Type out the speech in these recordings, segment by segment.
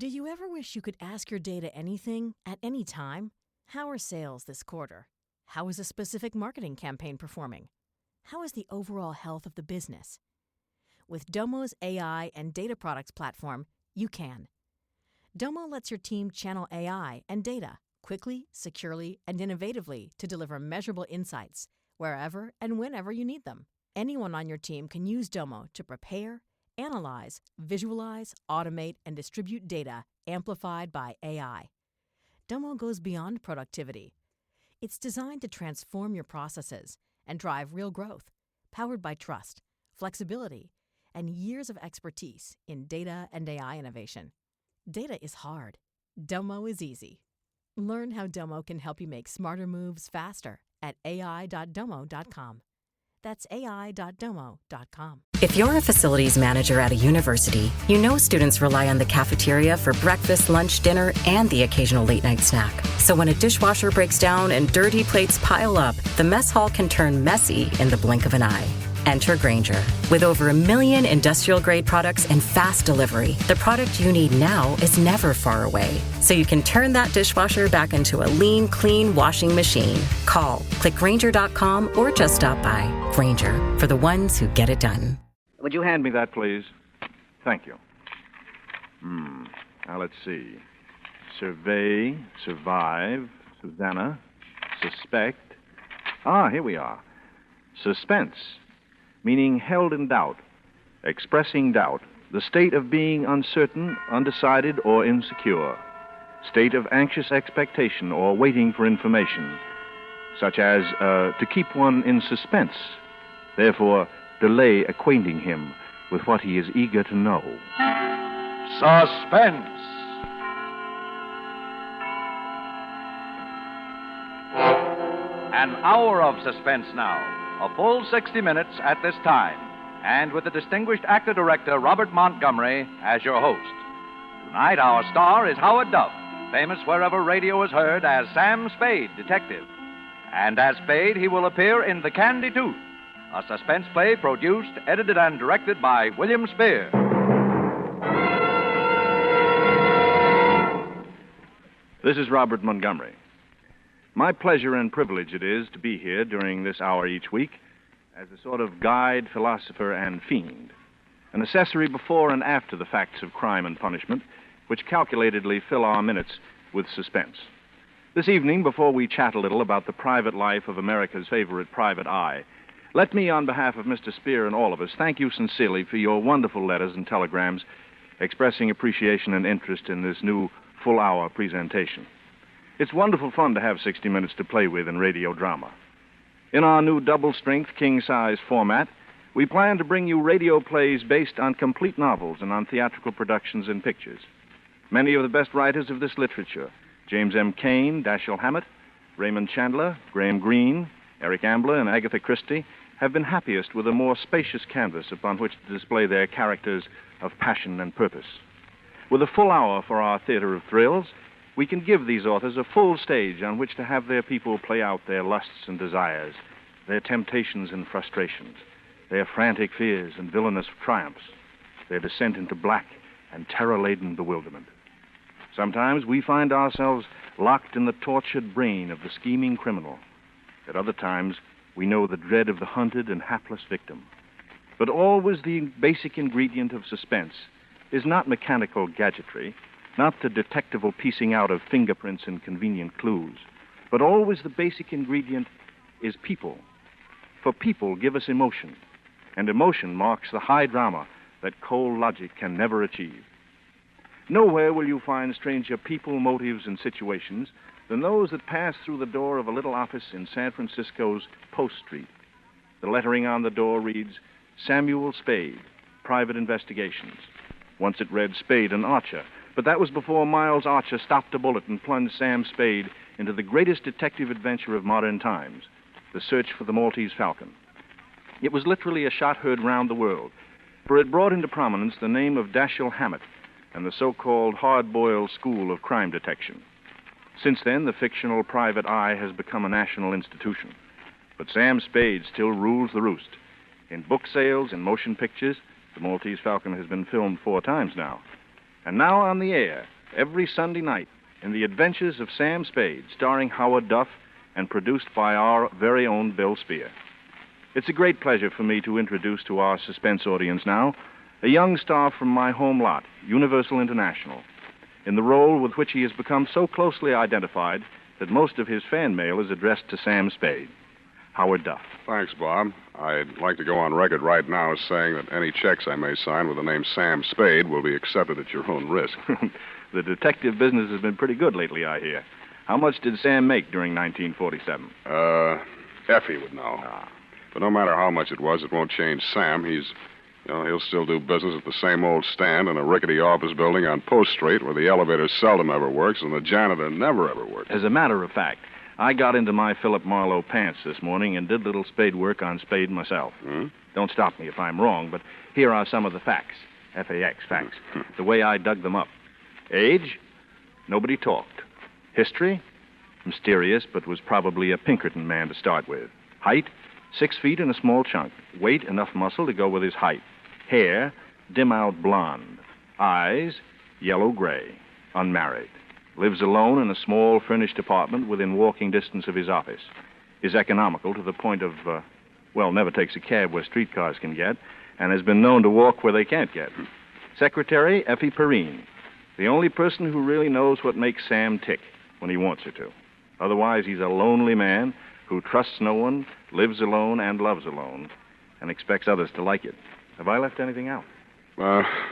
Do you ever wish you could ask your data anything at any time? How are sales this quarter? How is a specific marketing campaign performing? How is the overall health of the business? With Domo's AI and data products platform, you can. Domo lets your team channel AI and data quickly, securely, and innovatively to deliver measurable insights wherever and whenever you need them. Anyone on your team can use Domo to prepare, analyze, visualize, automate, and distribute data amplified by AI. Domo goes beyond productivity. It's designed to transform your processes and drive real growth, powered by trust, flexibility, and years of expertise in data and AI innovation. Data is hard. Domo is easy. Learn how Domo can help you make smarter moves faster at ai.domo.com. That's ai.domo.com. If you're a facilities manager at a university, you know students rely on the cafeteria for breakfast, lunch, dinner, and the occasional late-night snack. So when a dishwasher breaks down and dirty plates pile up, the mess hall can turn messy in the blink of an eye. Enter Grainger. With over 1 million industrial-grade products and fast delivery, the product you need now is never far away. So you can turn that dishwasher back into a lean, clean washing machine. Call, click Grainger.com, or just stop by. Grainger, for the ones who get it done. Would you hand me that, please? Thank you. Now, let's see. Survey, survive, Susanna, suspect. Here we are. Suspense, meaning held in doubt, expressing doubt, the state of being uncertain, undecided, or insecure, state of anxious expectation or waiting for information, such as to keep one in suspense, therefore delay acquainting him with what he is eager to know. Suspense. An hour of suspense now. A full 60 minutes at this time. And with the distinguished actor-director Robert Montgomery as your host. Tonight, our star is Howard Duff, famous wherever radio is heard as Sam Spade, detective. And as Spade, he will appear in The Candy Tooth, a suspense play produced, edited, and directed by William Spear. This is Robert Montgomery. My pleasure and privilege it is to be here during this hour each week as a sort of guide, philosopher, and fiend, an accessory before and after the facts of crime and punishment, which calculatedly fill our minutes with suspense. This evening, before we chat a little about the private life of America's favorite private eye, let me, on behalf of Mr. Spear and all of us, thank you sincerely for your wonderful letters and telegrams expressing appreciation and interest in this new full-hour presentation. It's wonderful fun to have 60 minutes to play with in radio drama. In our new double-strength, king-size format, we plan to bring you radio plays based on complete novels and on theatrical productions and pictures. Many of the best writers of this literature, James M. Cain, Dashiell Hammett, Raymond Chandler, Graham Greene, Eric Ambler, and Agatha Christie, have been happiest with a more spacious canvas upon which to display their characters of passion and purpose. With a full hour for our theater of thrills, we can give these authors a full stage on which to have their people play out their lusts and desires, their temptations and frustrations, their frantic fears and villainous triumphs, their descent into black and terror-laden bewilderment. Sometimes we find ourselves locked in the tortured brain of the scheming criminal. At other times, we know the dread of the hunted and hapless victim. But always the basic ingredient of suspense is not mechanical gadgetry, not the detectival piecing out of fingerprints and convenient clues, but always the basic ingredient is people. For people give us emotion, and emotion marks the high drama that cold logic can never achieve. Nowhere will you find stranger people, motives, and situations than those that pass through the door of a little office in San Francisco's Post Street. The lettering on the door reads, Samuel Spade, Private Investigations. Once it read Spade and Archer, but that was before Miles Archer stopped a bullet and plunged Sam Spade into the greatest detective adventure of modern times, the search for the Maltese Falcon. It was literally a shot heard round the world, for it brought into prominence the name of Dashiell Hammett and the so-called hard-boiled school of crime detection. Since then, the fictional private eye has become a national institution. But Sam Spade still rules the roost. In book sales, in motion pictures, the Maltese Falcon has been filmed 4 times now. And now on the air, every Sunday night, in The Adventures of Sam Spade, starring Howard Duff and produced by our very own Bill Spear. It's a great pleasure for me to introduce to our Suspense audience now a young star from my home lot, Universal International, in the role with which he has become so closely identified that most of his fan mail is addressed to Sam Spade. Howard Duff. Thanks, Bob. I'd like to go on record right now as saying that any checks I may sign with the name Sam Spade will be accepted at your own risk. The detective business has been pretty good lately, I hear. How much did Sam make during 1947? Effie would know. But no matter how much it was, it won't change Sam. He'll still do business at the same old stand in a rickety office building on Post Street where the elevator seldom ever works and the janitor never ever works. As a matter of fact, I got into my Philip Marlowe pants this morning and did little Spade work on Spade myself. Don't stop me if I'm wrong, but here are some of the facts. F-A-X, facts. The way I dug them up. Age? Nobody talked. History? Mysterious, but was probably a Pinkerton man to start with. Height? 6 feet and a small chunk. Weight? Enough muscle to go with his height. Hair? Dim-out blonde. Eyes? Yellow-gray. Unmarried. Lives alone in a small furnished apartment within walking distance of his office. Is economical to the point of, never takes a cab where streetcars can get, and has been known to walk where they can't get. Secretary, Effie Perrine. The only person who really knows what makes Sam tick when he wants her to. Otherwise, he's a lonely man who trusts no one, lives alone and loves alone, and expects others to like it. Have I left anything out?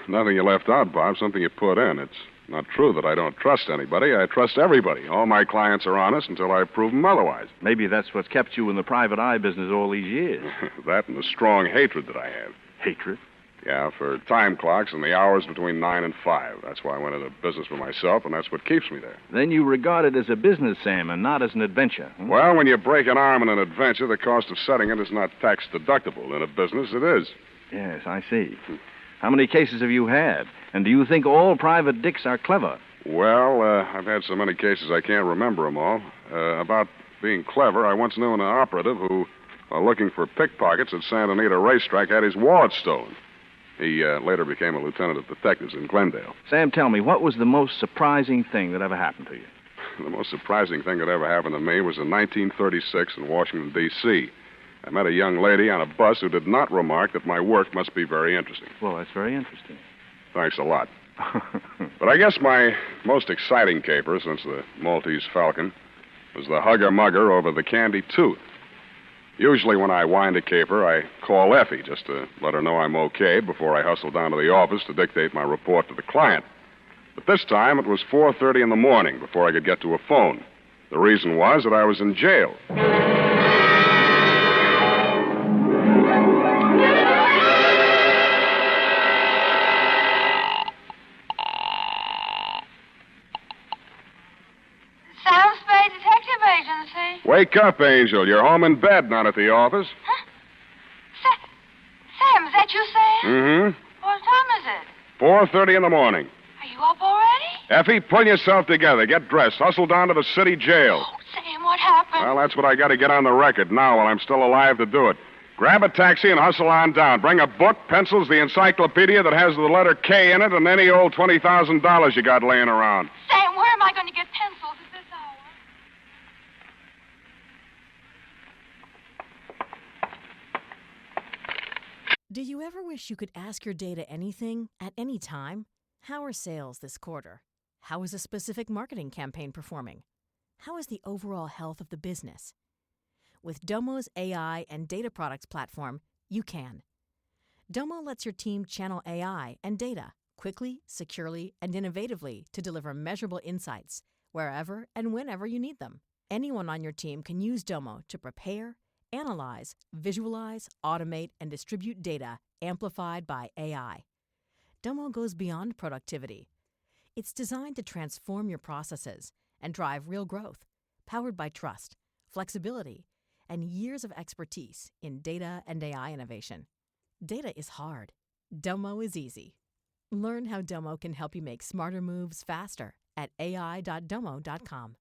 Nothing you left out, Bob. Something you put in. It's not true that I don't trust anybody. I trust everybody. All my clients are honest until I prove them otherwise. Maybe that's what's kept you in the private eye business all these years. That and the strong hatred that I have. Hatred? Yeah, for time clocks and the hours between 9 and 5. That's why I went into business for myself, and that's what keeps me there. Then you regard it as a business, Sam, and not as an adventure. Well, when you break an arm in an adventure, the cost of setting it is not tax deductible. In a business, it is. Yes, I see. How many cases have you had? And do you think all private dicks are clever? Well, I've had so many cases I can't remember them all. About being clever, I once knew an operative who, while looking for pickpockets at Santa Anita Racetrack, had his wallet stolen. He later became a lieutenant of detectives in Glendale. Sam, tell me, what was the most surprising thing that ever happened to you? The most surprising thing that ever happened to me was in 1936 in Washington, D.C. I met a young lady on a bus who did not remark that my work must be very interesting. Well, that's very interesting. Thanks a lot. But I guess my most exciting caper since the Maltese Falcon was the hugger-mugger over the Kandy tooth. Usually when I wind a caper, I call Effie just to let her know I'm okay before I hustle down to the office to dictate my report to the client. But this time it was 4:30 in the morning before I could get to a phone. The reason was that I was in jail. Wake up, Angel. You're home in bed, not at the office. Huh? Sam, is that you, Sam? Mm-hmm. What time is it? 4:30 in the morning. Are you up already? Effie, pull yourself together. Get dressed. Hustle down to the city jail. Oh, Sam, what happened? Well, that's what I got to get on the record now while I'm still alive to do it. Grab a taxi and hustle on down. Bring a book, pencils, the encyclopedia that has the letter K in it, and any old $20,000 you got laying around. Sam, where am I going to get pencils at this hour? Do you ever wish you could ask your data anything at any time? How are sales this quarter? How is a specific marketing campaign performing? How is the overall health of the business? With Domo's AI and data products platform, you can. Domo lets your team channel AI and data quickly, securely, and innovatively to deliver measurable insights wherever and whenever you need them. Anyone on your team can use Domo to prepare, analyze, visualize, automate, and distribute data amplified by AI. Domo goes beyond productivity. It's designed to transform your processes and drive real growth, powered by trust, flexibility, and years of expertise in data and AI innovation. Data is hard. Domo is easy. Learn how Domo can help you make smarter moves faster at ai.domo.com.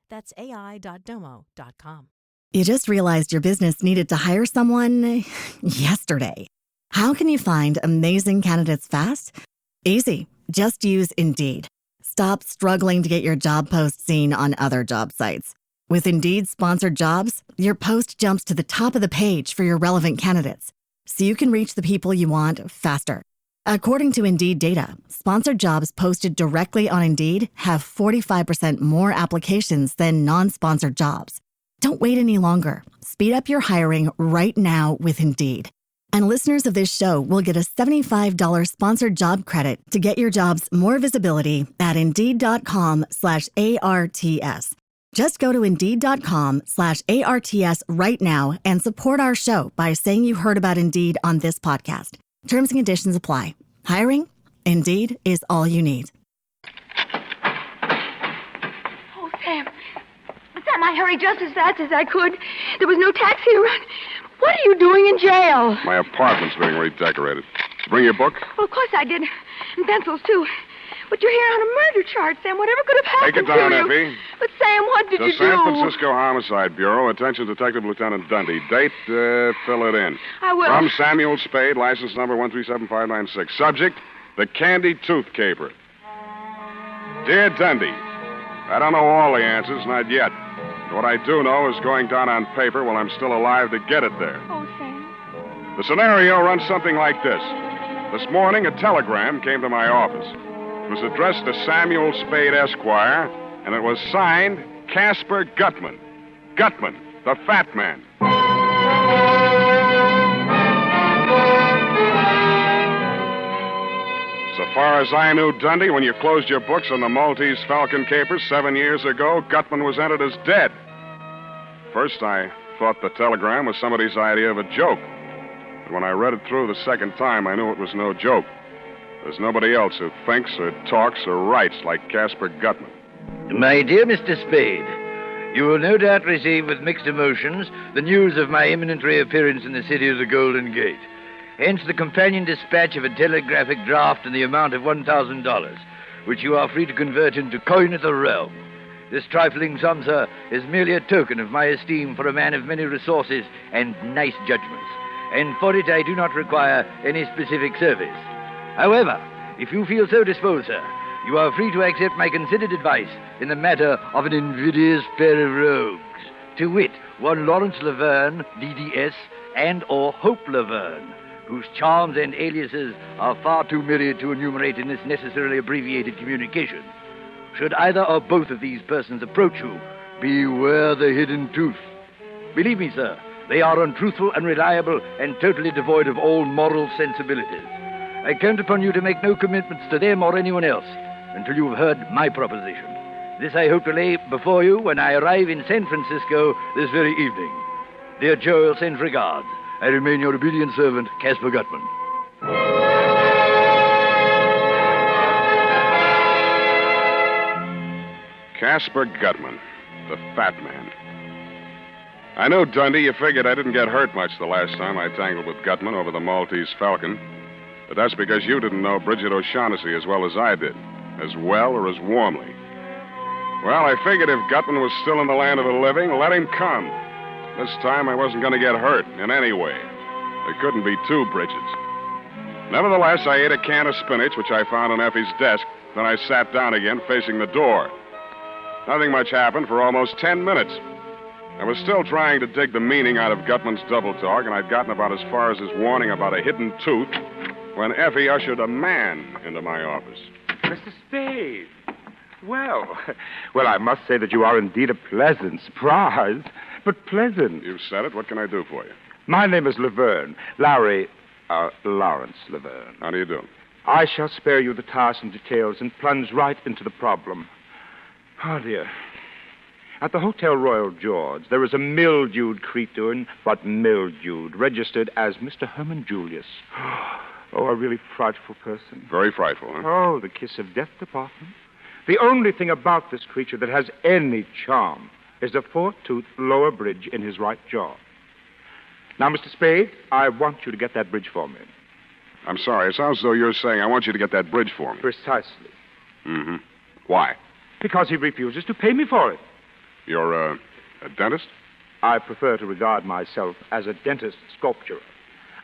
That's ai.domo.com. You just realized your business needed to hire someone yesterday. How can you find amazing candidates fast? Easy. Just use Indeed. Stop struggling to get your job post seen on other job sites. With Indeed sponsored jobs, your post jumps to the top of the page for your relevant candidates, so you can reach the people you want faster. According to Indeed data, sponsored jobs posted directly on Indeed have 45% more applications than non-sponsored jobs. Don't wait any longer. Speed up your hiring right now with Indeed. And listeners of this show will get a $75 sponsored job credit to get your jobs more visibility at Indeed.com/ARTS. Just go to Indeed.com/ARTS right now and support our show by saying you heard about Indeed on this podcast. Terms and conditions apply. Hiring? Indeed is all you need. Oh, Sam. Sam, I hurried just as fast as I could. There was no taxi around. What are you doing in jail? My apartment's being redecorated. Did you bring your book? Well, of course I did. And pencils, too. But you're here on a murder charge, Sam. Whatever could have happened Take it down, to you? Effie. But, Sam, what did The you do? San Francisco Homicide Bureau. Attention, Detective Lieutenant Dundee. Date, fill it in. I will. From Samuel Spade, license number 1375596. Subject, the Kandy Tooth Caper. Dear Dundee, I don't know all the answers, not yet. What I do know is going down on paper while I'm still alive to get it there. Oh, Sam. The scenario runs something like this. This morning, a telegram came to my office. It was addressed to Samuel Spade, Esquire, and it was signed Casper Gutman. Gutman, the fat man. So far as I knew, Dundee, when you closed your books on the Maltese Falcon capers 7 years ago, Gutman was entered as dead. First, I thought the telegram was somebody's idea of a joke. But when I read it through the second time, I knew it was no joke. There's nobody else who thinks or talks or writes like Casper Gutman. My dear Mr. Spade, you will no doubt receive with mixed emotions the news of my imminent reappearance in the city of the Golden Gate. Hence the companion dispatch of a telegraphic draft in the amount of $1,000, which you are free to convert into coin of the realm. This trifling sum, sir, is merely a token of my esteem for a man of many resources and nice judgments, and for it I do not require any specific service. However, if you feel so disposed, sir, you are free to accept my considered advice in the matter of an invidious pair of rogues, to wit, one Lawrence Laverne, DDS, and or Hope Laverne, whose charms and aliases are far too myriad to enumerate in this necessarily abbreviated communication. Should either or both of these persons approach you, beware the hidden tooth. Believe me, sir, they are untruthful, unreliable, and totally devoid of all moral sensibilities. I count upon you to make no commitments to them or anyone else until you have heard my proposition. This I hope to lay before you when I arrive in San Francisco this very evening. Dear Joel sends regards. I remain your obedient servant, Casper Gutman. Casper Gutman, the fat man. I know, Dundee, you figured I didn't get hurt much the last time I tangled with Gutman over the Maltese Falcon. But that's because you didn't know Bridget O'Shaughnessy as well as I did. As well or as warmly. Well, I figured if Gutman was still in the land of the living, let him come. This time I wasn't going to get hurt in any way. There couldn't be two Bridgets. Nevertheless, I ate a can of spinach, which I found on Effie's desk. Then I sat down again, facing the door. Nothing much happened for almost 10 minutes. I was still trying to dig the meaning out of Gutman's double talk, and I'd gotten about as far as his warning about a hidden tooth when Effie ushered a man into my office. Mr. Spade. Well, I must say that you are indeed a pleasant surprise, but pleasant. You've said it. What can I do for you? My name is Laverne. Lawrence Laverne. How do you do? I shall spare you the tiresome details and plunge right into the problem. Oh, dear. At the Hotel Royal George, there is a mildewed creature, but mildewed, registered as Mr. Herman Julius. Oh, a really frightful person. Very frightful, huh? Oh, the kiss of death department. The only thing about this creature that has any charm is the four-toothed lower bridge in his right jaw. Now, Mr. Spade, I want you to get that bridge for me. I'm sorry. It sounds as though you're saying I want you to get that bridge for me. Precisely. Mm-hmm. Why? Because he refuses to pay me for it. You're, a dentist? I prefer to regard myself as a dentist sculpturer.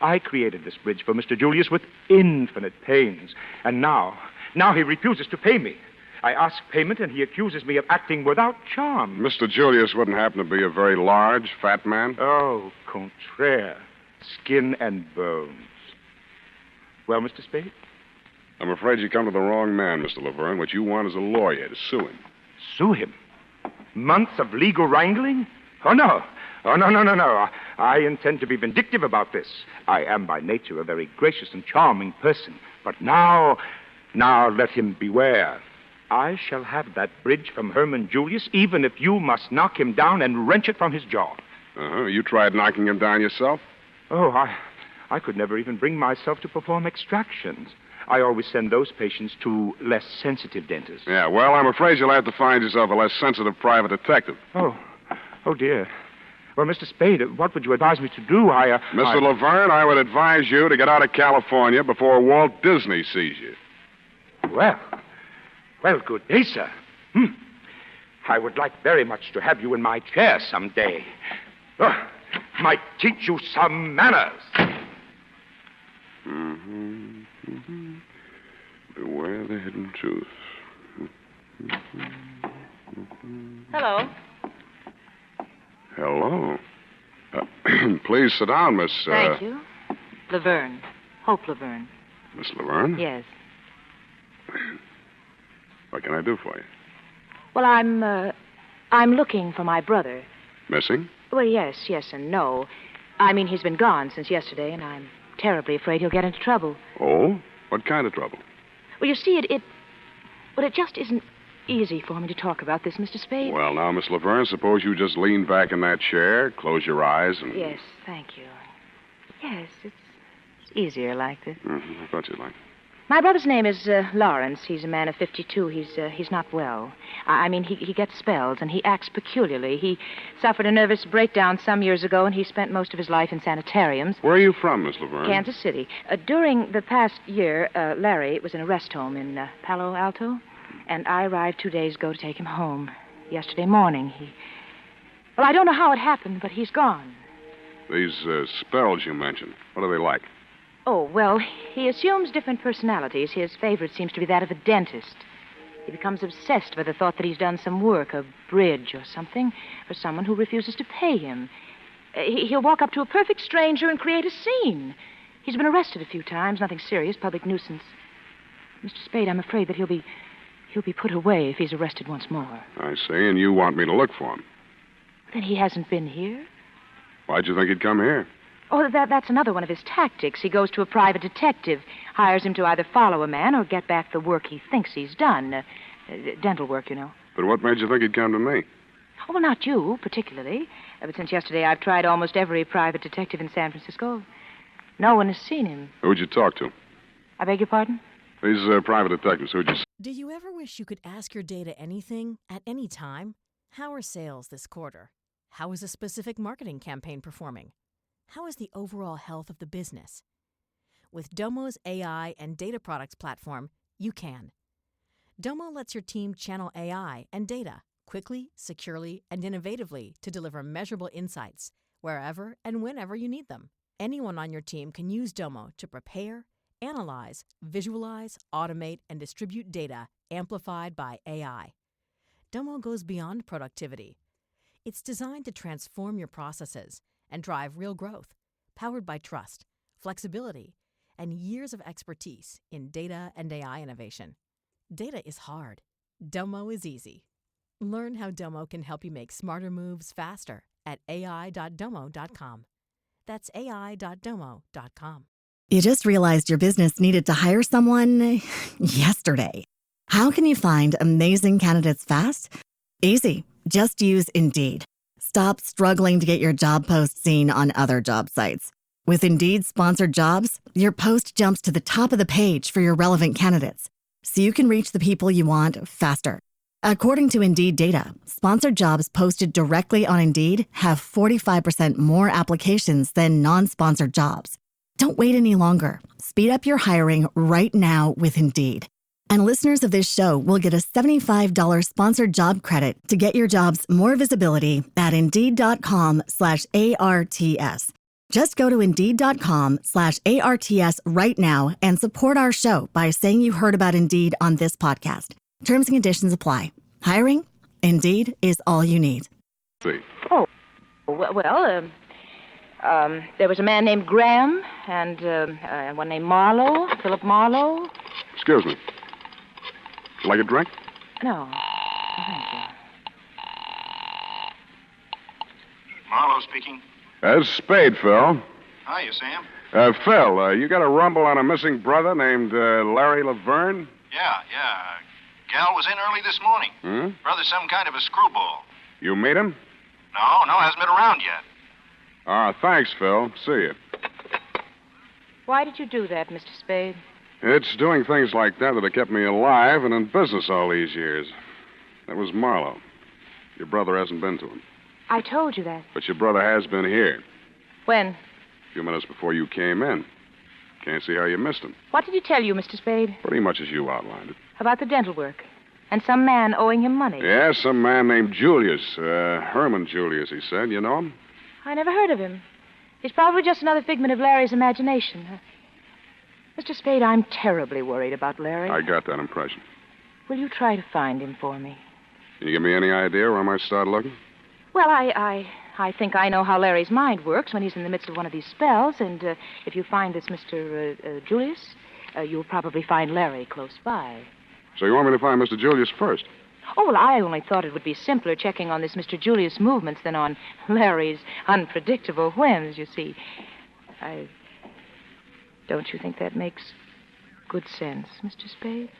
I created this bridge for Mr. Julius with infinite pains. And now he refuses to pay me. I ask payment, and he accuses me of acting without charm. Mr. Julius wouldn't happen to be a very large, fat man? Oh, contraire. Skin and bones. Well, Mr. Spade? I'm afraid you come to the wrong man, Mr. Laverne. What you want is a lawyer to sue him. Sue him? Months of legal wrangling? Oh, no. Oh, no. I intend to be vindictive about this. I am by nature a very gracious and charming person. But now let him beware. I shall have that bridge from Herman Julius, even if you must knock him down and wrench it from his jaw. Uh-huh. You tried knocking him down yourself? Oh, I could never even bring myself to perform extractions. I always send those patients to less sensitive dentists. Yeah, well, I'm afraid you'll have to find yourself a less sensitive private detective. Oh, dear. Well, Mr. Spade, what would you advise me to do? Mr. Laverne, I would advise you to get out of California before Walt Disney sees you. Well, good day, sir. I would like very much to have you in my chair someday. Might teach you some manners. Beware the hidden truth. Hello. Hello. Please sit down, Miss... Thank you. Laverne. Hope Laverne. Miss Laverne? Yes. What can I do for you? Well, I'm looking for my brother. Missing? Well, yes and no. I mean, he's been gone since yesterday, and I'm terribly afraid he'll get into trouble. Oh? What kind of trouble? Well, you see, it just isn't easy for me to talk about this, Mr. Spade. Well, now, Miss Laverne, suppose you just lean back in that chair, close your eyes, and... Yes, thank you. Yes, it's easier like this. Mm-hmm. I thought you'd like it. My brother's name is Lawrence. He's a man of 52. He's not well. I mean, he gets spells, and he acts peculiarly. He suffered a nervous breakdown some years ago, and he spent most of his life in sanitariums. Where are you from, Miss Laverne? Kansas City. During the past year, Larry was in a rest home in Palo Alto, and I arrived 2 days ago to take him home. Yesterday morning, Well, I don't know how it happened, but he's gone. These spells you mentioned, what are they like? Oh, well, he assumes different personalities. His favorite seems to be that of a dentist. He becomes obsessed by the thought that he's done some work, a bridge or something, for someone who refuses to pay him. He'll walk up to a perfect stranger and create a scene. He's been arrested a few times, nothing serious, public nuisance. Mr. Spade, I'm afraid that he'll be put away if he's arrested once more. I see, and you want me to look for him. Then he hasn't been here? Why'd you think he'd come here? Oh, that's another one of his tactics. He goes to a private detective, hires him to either follow a man or get back the work he thinks he's done. Dental work, you know. But what made you think he'd come to me? Oh, well, not you, particularly. But since yesterday, I've tried almost every private detective in San Francisco. No one has seen him. Who'd you talk to? I beg your pardon? These private detectives, who'd you... Do you ever wish you could ask your data anything at any time? How are sales this quarter? How is a specific marketing campaign performing? How is the overall health of the business? With Domo's AI and data products platform, you can. Domo lets your team channel AI and data quickly, securely, and innovatively to deliver measurable insights wherever and whenever you need them. Anyone on your team can use Domo to prepare, analyze, visualize, automate, and distribute data amplified by AI. Domo goes beyond productivity. It's designed to transform your processes and drive real growth, powered by trust, flexibility, and years of expertise in data and AI innovation. Data is hard. Domo is easy. Learn how Domo can help you make smarter moves faster at ai.domo.com. That's ai.domo.com. You just realized your business needed to hire someone yesterday. How can you find amazing candidates fast? Easy. Just use Indeed. Stop struggling to get your job post seen on other job sites. With Indeed sponsored jobs, your post jumps to the top of the page for your relevant candidates, so you can reach the people you want faster. According to Indeed data, sponsored jobs posted directly on Indeed have 45% more applications than non-sponsored jobs. Don't wait any longer. Speed up your hiring right now with Indeed. And listeners of this show will get a $75 sponsored job credit to get your jobs more visibility at Indeed.com/ARTS. Just go to Indeed.com/ARTS right now and support our show by saying you heard about Indeed on this podcast. Terms and conditions apply. Hiring? Indeed is all you need. See. Oh, well, there was a man named Graham and one named Marlowe, Philip Marlowe. Excuse me. Like a drink? No. Thank you. Marlowe speaking. It's Spade, Phil. Hiya, Sam. Phil, you got a rumble on a missing brother named Larry Laverne? Yeah. Gal was in early this morning. Brother's some kind of a screwball. You meet him? No, hasn't been around yet. Thanks, Phil. See you. Why did you do that, Mr. Spade? It's doing things like that have kept me alive and in business all these years. That was Marlowe. Your brother hasn't been to him. I told you that. But your brother has been here. When? A few minutes before you came in. Can't see how you missed him. What did he tell you, Mr. Spade? Pretty much as you outlined it. About the dental work. And some man owing him money. Yeah, some man named Julius. Herman Julius, he said. You know him? I never heard of him. He's probably just another figment of Larry's imagination. Mr. Spade, I'm terribly worried about Larry. I got that impression. Will you try to find him for me? Can you give me any idea where I might start looking? Well, I think I know how Larry's mind works when he's in the midst of one of these spells, and if you find this Mr. Julius, you'll probably find Larry close by. So you want me to find Mr. Julius first? Oh, well, I only thought it would be simpler checking on this Mr. Julius' movements than on Larry's unpredictable whims, you see. Don't you think that makes good sense, Mr. Spade?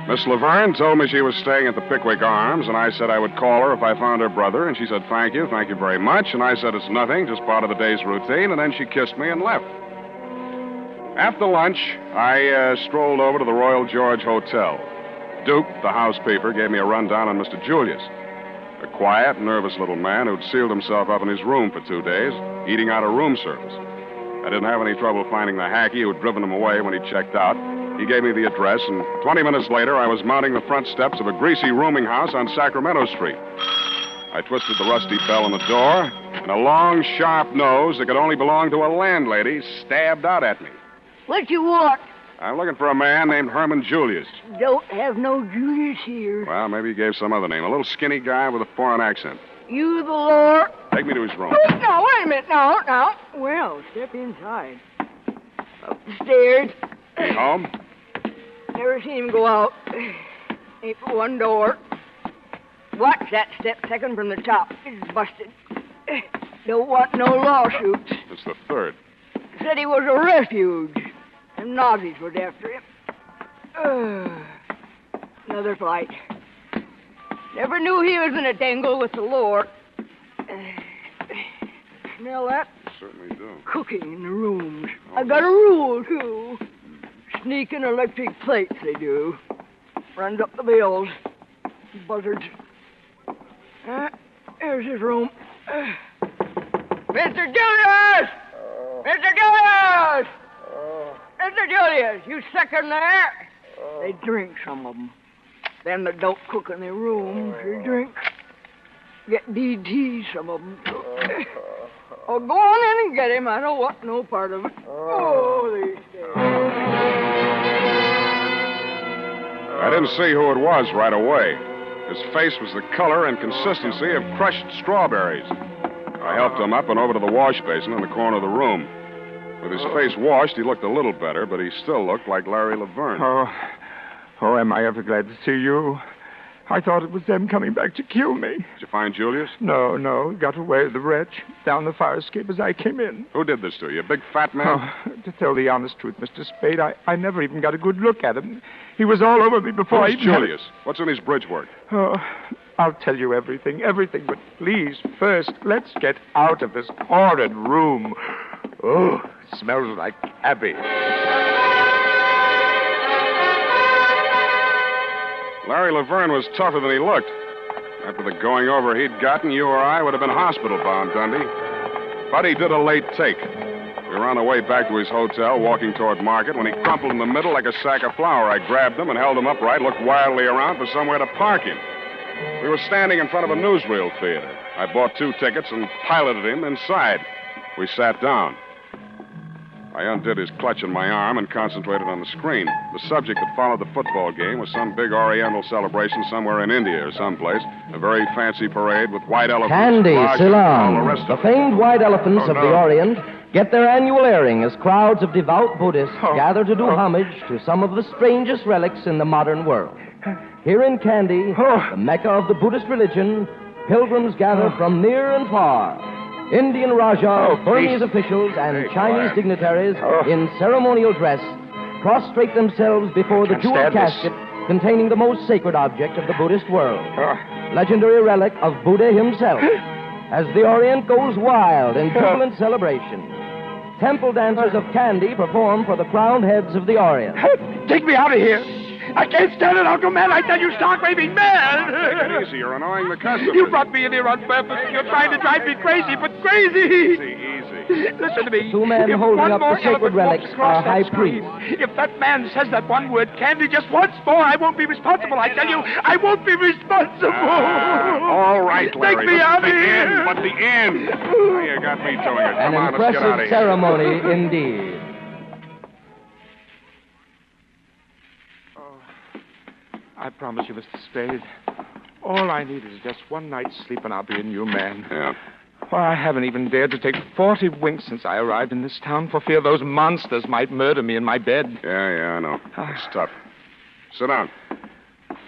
Miss Laverne told me she was staying at the Pickwick Arms, and I said I would call her if I found her brother, and she said, thank you very much, and I said it's nothing, just part of the day's routine, and then she kissed me and left. After lunch, I strolled over to the Royal George Hotel. Duke, the housekeeper, gave me a rundown on Mr. Julius, a quiet, nervous little man who'd sealed himself up in his room for 2 days, eating out of room service. I didn't have any trouble finding the hacky who'd driven him away when he checked out. He gave me the address, and 20 minutes later, I was mounting the front steps of a greasy rooming house on Sacramento Street. I twisted the rusty bell on the door, and a long, sharp nose that could only belong to a landlady stabbed out at me. What you want? I'm looking for a man named Herman Julius. Don't have no Julius here. Well, maybe he gave some other name. A little skinny guy with a foreign accent. You the Lord? Take me to his room. Oh, now, wait a minute. Now. Well, step inside. Up the stairs. He home? Never seen him go out. Ain't but one door. Watch that step second from the top. It's busted. Don't want no lawsuits. It's the third. Said he was a refuge. Them Nazis was after him. Another flight. Never knew he was in a tangle with the Lord. Smell that? Certainly do. Cooking in the rooms. I got a rule, too. Sneaking electric plates, they do. Runs up the bills. Buzzards. There's his room. Mr. Julius! Mr. Julius! Mr. Julius, you second there? They drink, some of them. Them that don't cook in their rooms, they drink. Get DT, some of them. Oh, go on in and get him. I don't want no part of it. Oh, they stay. I didn't see who it was right away. His face was the color and consistency of crushed strawberries. I helped him up and over to the wash basin in the corner of the room. With his face washed, he looked a little better, but he still looked like Larry Laverne. Oh, am I ever glad to see you? I thought it was them coming back to kill me. Did you find Julius? No. He got away, the wretch, down the fire escape as I came in. Who did this to you, a big fat man? Oh, to tell the honest truth, Mr. Spade, I never even got a good look at him. He was all over me before Who's Julius? What's in his bridge work? Oh, I'll tell you everything, but please, first, let's get out of this horrid room. Oh, it smells like cabbage. Larry Laverne was tougher than he looked. After the going over he'd gotten, you or I would have been hospital-bound, Dundee. But he did a late take. We were on the way back to his hotel, walking toward Market, when he crumpled in the middle like a sack of flour. I grabbed him and held him upright, looked wildly around for somewhere to park him. We were standing in front of a newsreel theater. I bought 2 tickets and piloted him inside. We sat down. I undid his clutch on my arm and concentrated on the screen. The subject that followed the football game was some big Oriental celebration somewhere in India or someplace. A very fancy parade with white elephants. Kandy, frogs, and all the Ceylon. rest The of it. famed white elephants Oh, of no. the Orient get their annual airing as crowds of devout Buddhists gather to do homage to some of the strangest relics in the modern world. Here in Kandy, the Mecca of the Buddhist religion, pilgrims gather from near and far. Indian Rajas, Burmese officials, and Chinese dignitaries in ceremonial dress prostrate themselves before the jeweled casket containing the most sacred object of the Buddhist world, legendary relic of Buddha himself. As the Orient goes wild in jubilant celebration, temple dancers of Kandy perform for the crowned heads of the Orient. Take me out of here. I can't stand it, Uncle Man. I tell you, stark raving man. Take it easy. You're annoying the customers. You brought me in here on purpose. You're trying to drive me crazy, but crazy. Easy. Listen to me. 2 men If holding one up more the sacred elephant walks relics across are that high stream, priests. If that man says that one word, Kandy, just once more, I won't be responsible. I tell you, I won't be responsible. All right, Larry. Take me this out is of the here. end, but the end. Now you got me doing it. An Come on, let's get out of impressive here. ceremony indeed. I promise you, Mr. Spade, all I need is just one night's sleep and I'll be a new man. Yeah. Why, I haven't even dared to take 40 winks since I arrived in this town for fear those monsters might murder me in my bed. Yeah, I know. It's tough. Sit down.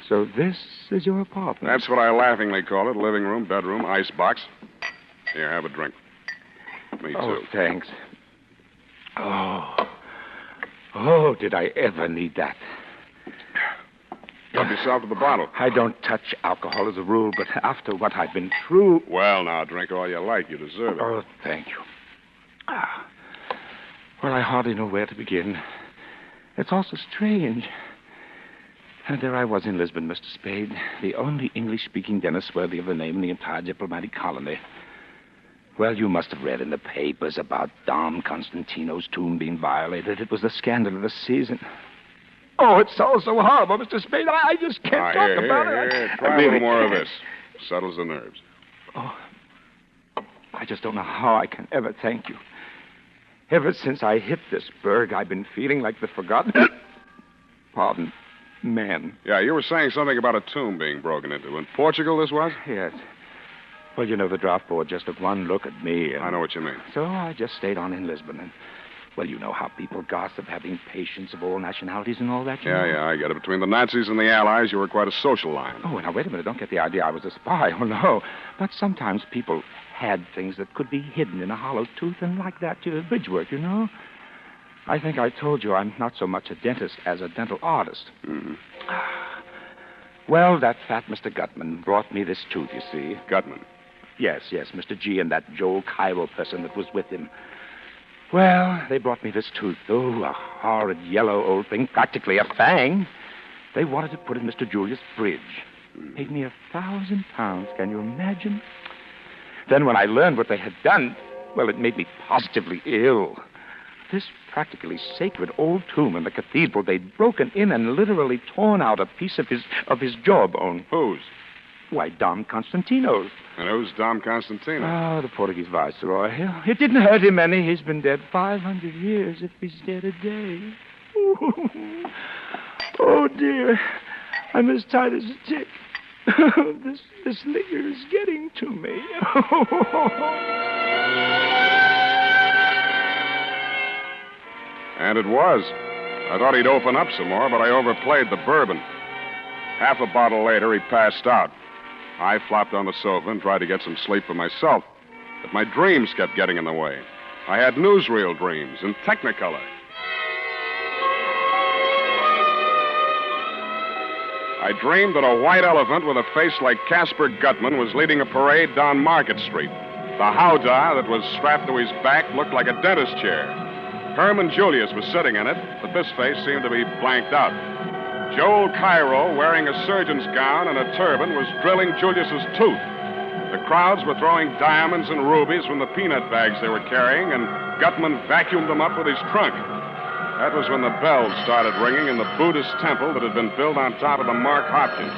So this is your apartment? That's what I laughingly call it. Living room, bedroom, icebox. Here, have a drink. Me too. Oh, thanks. Oh, did I ever need that? Help yourself to the bottle. I don't touch alcohol as a rule, but after what I've been through... Well, now, drink all you like. You deserve it. Oh, thank you. Well, I hardly know where to begin. It's all so strange. And there I was in Lisbon, Mr. Spade, the only English-speaking dentist worthy of the name in the entire diplomatic colony. Well, you must have read in the papers about Dom Constantino's tomb being violated. It was the scandal of the season. Oh, it's all so horrible, Mr. Spade. I just can't talk about it. Here. Try a little more of this. Settles the nerves. Oh, I just don't know how I can ever thank you. Ever since I hit this berg, I've been feeling like the forgotten... Pardon, man. Yeah, you were saying something about a tomb being broken into. In Portugal, this was? Yes. Well, you know, the draft board just took one look at me and... I know what you mean. So I just stayed on in Lisbon and... Well, you know how people gossip, having patients of all nationalities and all that, you know? Yeah, I get it. Between the Nazis and the Allies, you were quite a social line. Oh, now, wait a minute. Don't get the idea I was a spy. Oh, no. But sometimes people had things that could be hidden in a hollow tooth, and like that, bridge work, you know? I think I told you I'm not so much a dentist as a dental artist. Mm-hmm. Well, that fat Mr. Gutman brought me this tooth, you see. Gutman? Yes, Mr. G and that Joel Cairo person that was with him. Well, they brought me this tooth. Oh, a horrid yellow old thing, practically a fang. They wanted to put in Mr. Julius' bridge. Paid me £1,000, can you imagine? Then when I learned what they had done, well, it made me positively ill. This practically sacred old tomb in the cathedral, they'd broken in and literally torn out a piece of his jawbone. Whose? Why, Dom Constantino's. And who's Dom Constantino? Oh, the Portuguese viceroy. It didn't hurt him any. He's been dead 500 years if he's dead a day. Oh, dear. I'm as tight as a tick. This liquor is getting to me. And it was. I thought he'd open up some more, but I overplayed the bourbon. Half a bottle later, he passed out. I flopped on the sofa and tried to get some sleep for myself, but my dreams kept getting in the way. I had newsreel dreams in Technicolor. I dreamed that a white elephant with a face like Casper Gutman was leading a parade down Market Street. The howdah that was strapped to his back looked like a dentist chair. Herman Julius was sitting in it, but this face seemed to be blanked out. Joel Cairo, wearing a surgeon's gown and a turban, was drilling Julius's tooth. The crowds were throwing diamonds and rubies from the peanut bags they were carrying, and Gutman vacuumed them up with his trunk. That was when the bells started ringing in the Buddhist temple that had been built on top of the Mark Hopkins.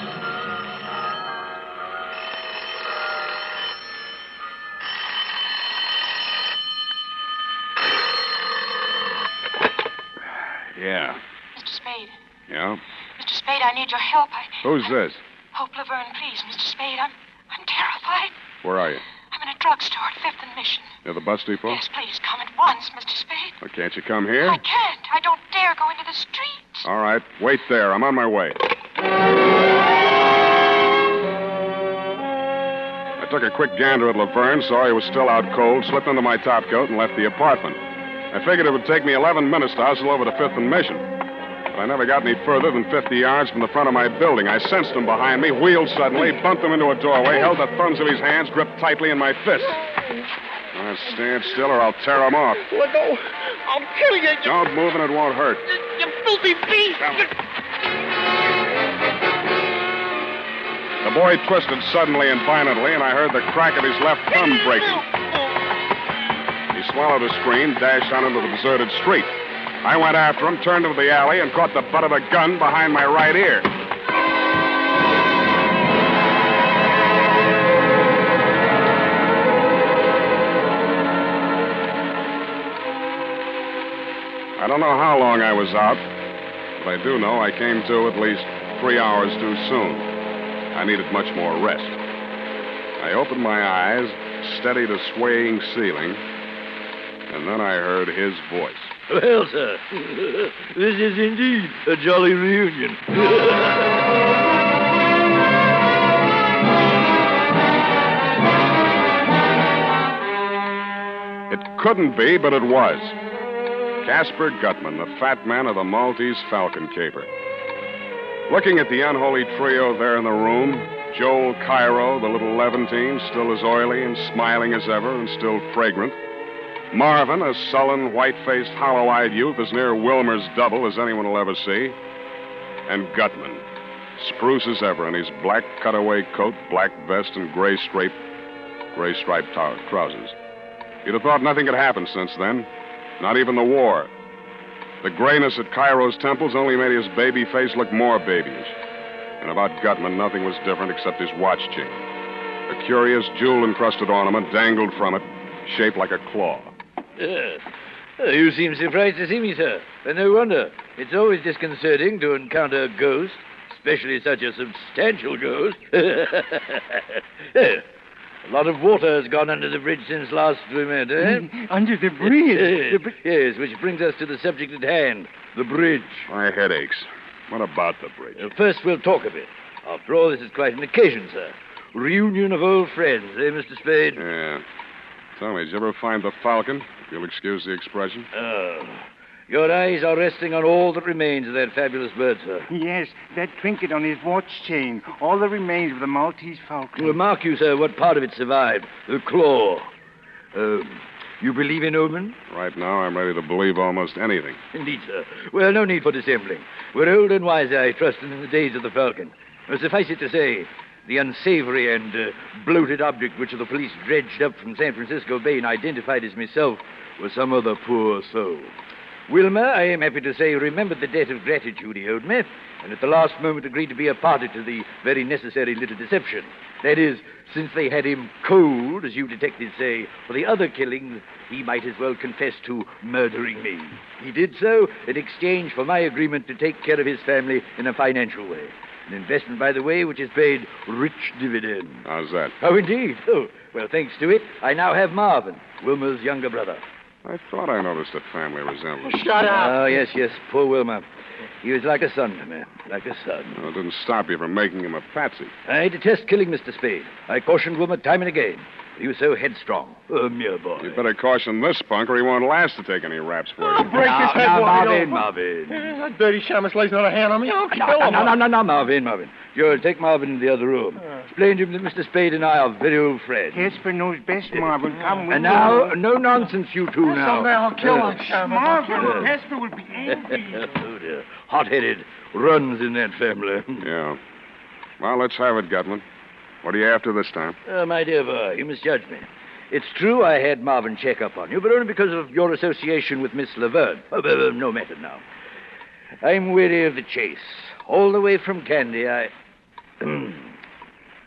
Yeah. Mr. Spade. Yeah? Mr. Spade, I need your help. Who's this? Hope Laverne, please, Mr. Spade. I'm terrified. Where are you? I'm in a drugstore at 5th and Mission. Near the bus depot? Yes, please, come at once, Mr. Spade. Well, can't you come here? I can't. I don't dare go into the street. All right. Wait there. I'm on my way. I took a quick gander at Laverne, saw he was still out cold, slipped into my topcoat, and left the apartment. I figured it would take me 11 minutes to hustle over to 5th and Mission. But I never got any further than 50 yards from the front of my building. I sensed him behind me, wheeled suddenly, bumped him into a doorway, held the thumbs of his hands gripped tightly in my fist. Stand still or I'll tear him off. Let go. I'll kill you. Don't move and it won't hurt. You filthy beast. The boy twisted suddenly and violently, and I heard the crack of his left thumb breaking. He swallowed a scream, dashed on into the deserted street. I went after him, turned into the alley, and caught the butt of a gun behind my right ear. I don't know how long I was out, but I do know I came to at least 3 hours too soon. I needed much more rest. I opened my eyes, steadied a swaying ceiling, and then I heard his voice. Well, sir, this is indeed a jolly reunion. It couldn't be, but it was. Casper Gutman, the fat man of the Maltese Falcon caper. Looking at the unholy trio there in the room, Joel Cairo, the little Levantine, still as oily and smiling as ever and still fragrant. Marvin, a sullen, white-faced, hollow-eyed youth as near Wilmer's double as anyone will ever see. And Gutman, spruce as ever in his black cutaway coat, black vest, and gray-striped trousers. You'd have thought nothing had happened since then. Not even the war. The grayness at Cairo's temples only made his baby face look more babyish. And about Gutman, nothing was different except his watch chain. A curious jewel-encrusted ornament dangled from it, shaped like a claw. You seem surprised to see me, sir. And no wonder. It's always disconcerting to encounter a ghost, especially such a substantial ghost. A lot of water has gone under the bridge since last we met, eh? Under the bridge? Yes, which brings us to the subject at hand, the bridge. My head aches. What about the bridge? First, we'll talk of it. After all, this is quite an occasion, sir. Reunion of old friends, eh, Mr. Spade? Yeah. Tell me, did you ever find the Falcon? If you'll excuse the expression. Your eyes are resting on all that remains of that fabulous bird, sir. Yes, that trinket on his watch chain. All that remains of the Maltese Falcon. Well, mark you, sir, what part of it survived. The claw. You believe in omen? Right now, I'm ready to believe almost anything. Indeed, sir. Well, no need for dissembling. We're old and wise, I trust, in the days of the Falcon. Suffice it to say, the unsavory and bloated object which the police dredged up from San Francisco Bay and identified as myself was some other poor soul. Wilmer, I am happy to say, remembered the debt of gratitude he owed me, and at the last moment agreed to be a party to the very necessary little deception. That is, since they had him cold, as you detectives say, for the other killings, he might as well confess to murdering me. He did so in exchange for my agreement to take care of his family in a financial way. An investment, by the way, which has paid rich dividends. How's that? Oh, indeed. Oh, well, thanks to it, I now have Marvin, Wilmer's younger brother. I thought I noticed a family resemblance. Shut up! Oh, yes, poor Wilmer. He was like a son to me, like a son. Well, it didn't stop you from making him a patsy. I detest killing Mr. Spade. I cautioned Wilmer time and again. He was so headstrong. A mere boy. You'd better caution this punk or he won't last to take any raps for you. I'll break his head. Now, Marvin. That dirty shamus lays another hand on me. I'll kill him. No, Marvin. You'll take Marvin in the other room. Explain to him that Mr. Spade and I are very old friends. Casper knows best, Marvin. Come with and now, no nonsense, you two now. Someday I'll kill him. Marvin, Casper will be angry. Oh, dear. Hot-headed. Runs in that family. Yeah. Well, let's have it, Gutman. What are you after this time? My dear boy, you misjudged me. It's true I had Marvin check up on you, but only because of your association with Miss Laverne. No matter now. I'm weary of the chase. All the way from Kandy,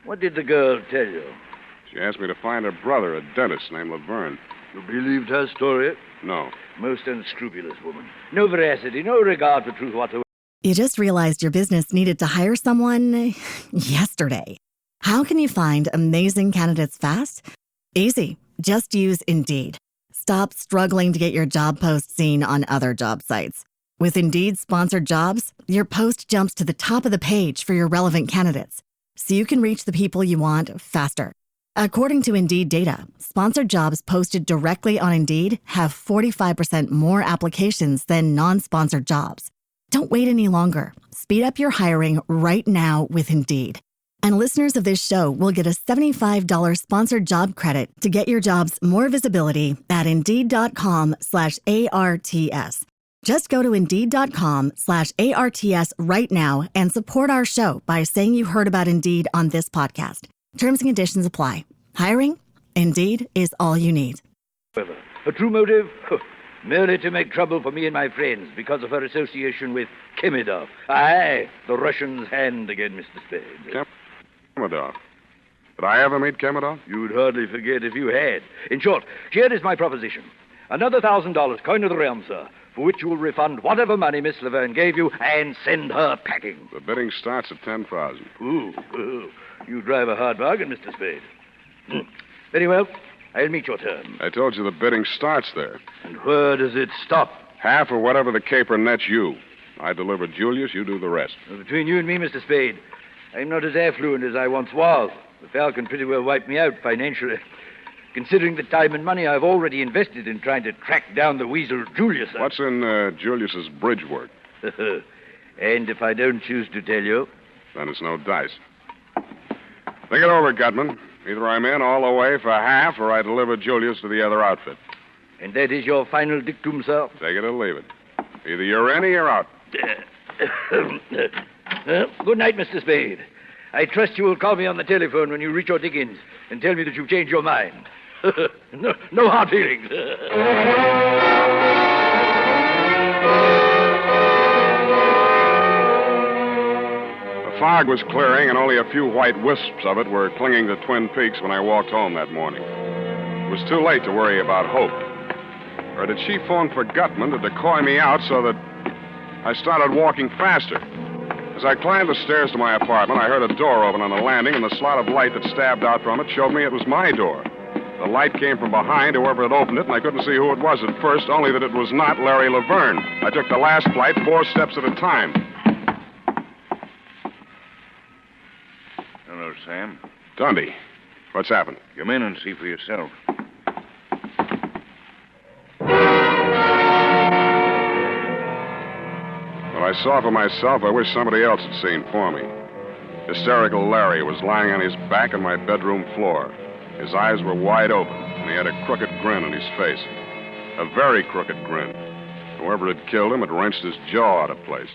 What did the girl tell you? She asked me to find her brother, a dentist named Laverne. You believed her story? No. Most unscrupulous woman. No veracity, no regard for truth whatsoever. You just realized your business needed to hire someone yesterday. How can you find amazing candidates fast? Easy. Just use Indeed. Stop struggling to get your job post seen on other job sites. With Indeed sponsored jobs, your post jumps to the top of the page for your relevant candidates, so you can reach the people you want faster. According to Indeed data, sponsored jobs posted directly on Indeed have 45% more applications than non-sponsored jobs. Don't wait any longer. Speed up your hiring right now with Indeed. And listeners of this show will get a $75 sponsored job credit to get your jobs more visibility at Indeed.com/ARTS. Just go to Indeed.com/ARTS right now and support our show by saying you heard about Indeed on this podcast. Terms and conditions apply. Hiring? Indeed is all you need. A true motive? Merely to make trouble for me and my friends because of her association with Kemidov. Aye, the Russian's hand again, Mr. Spade. Kemidov. Did I ever meet Kemidov? You'd hardly forget if you had. In short, here is my proposition. Another $1,000, coin of the realm, sir, for which you will refund whatever money Miss Laverne gave you and send her packing. The bidding starts at $10,000. Ooh, you drive a hard bargain, Mr. Spade. Very well. I'll meet your terms. I told you the bidding starts there. And where does it stop? Half or whatever the caper nets you. I deliver Julius, you do the rest. Well, between you and me, Mr. Spade, I'm not as affluent as I once was. The Falcon pretty well wiped me out financially. Considering the time and money I've already invested in trying to track down the weasel Julius. What's in Julius's bridge work? And if I don't choose to tell you? Then it's no dice. Think it over, Gutman. Either I'm in all the way for half, or I deliver Julius to the other outfit. And that is your final dictum, sir? Take it or leave it. Either you're in or you're out. Good night, Mr. Spade. I trust you will call me on the telephone when you reach your diggings and tell me that you've changed your mind. No hard feelings. The fog was clearing, and only a few white wisps of it were clinging to Twin Peaks when I walked home that morning. It was too late to worry about Hope. Or did she phone for Gutman to decoy me out so that I started walking faster? As I climbed the stairs to my apartment, I heard a door open on the landing, and the slot of light that stabbed out from it showed me it was my door. The light came from behind, whoever had opened it, and I couldn't see who it was at first, only that it was not Larry Laverne. I took the last flight 4 steps at a time. Hello, Sam. Dundee, what's happened? Come in and see for yourself. What I saw for myself, I wish somebody else had seen for me. Hysterical Larry was lying on his back on my bedroom floor. His eyes were wide open, and he had a crooked grin on his face. A very crooked grin. Whoever had killed him had wrenched his jaw out of place.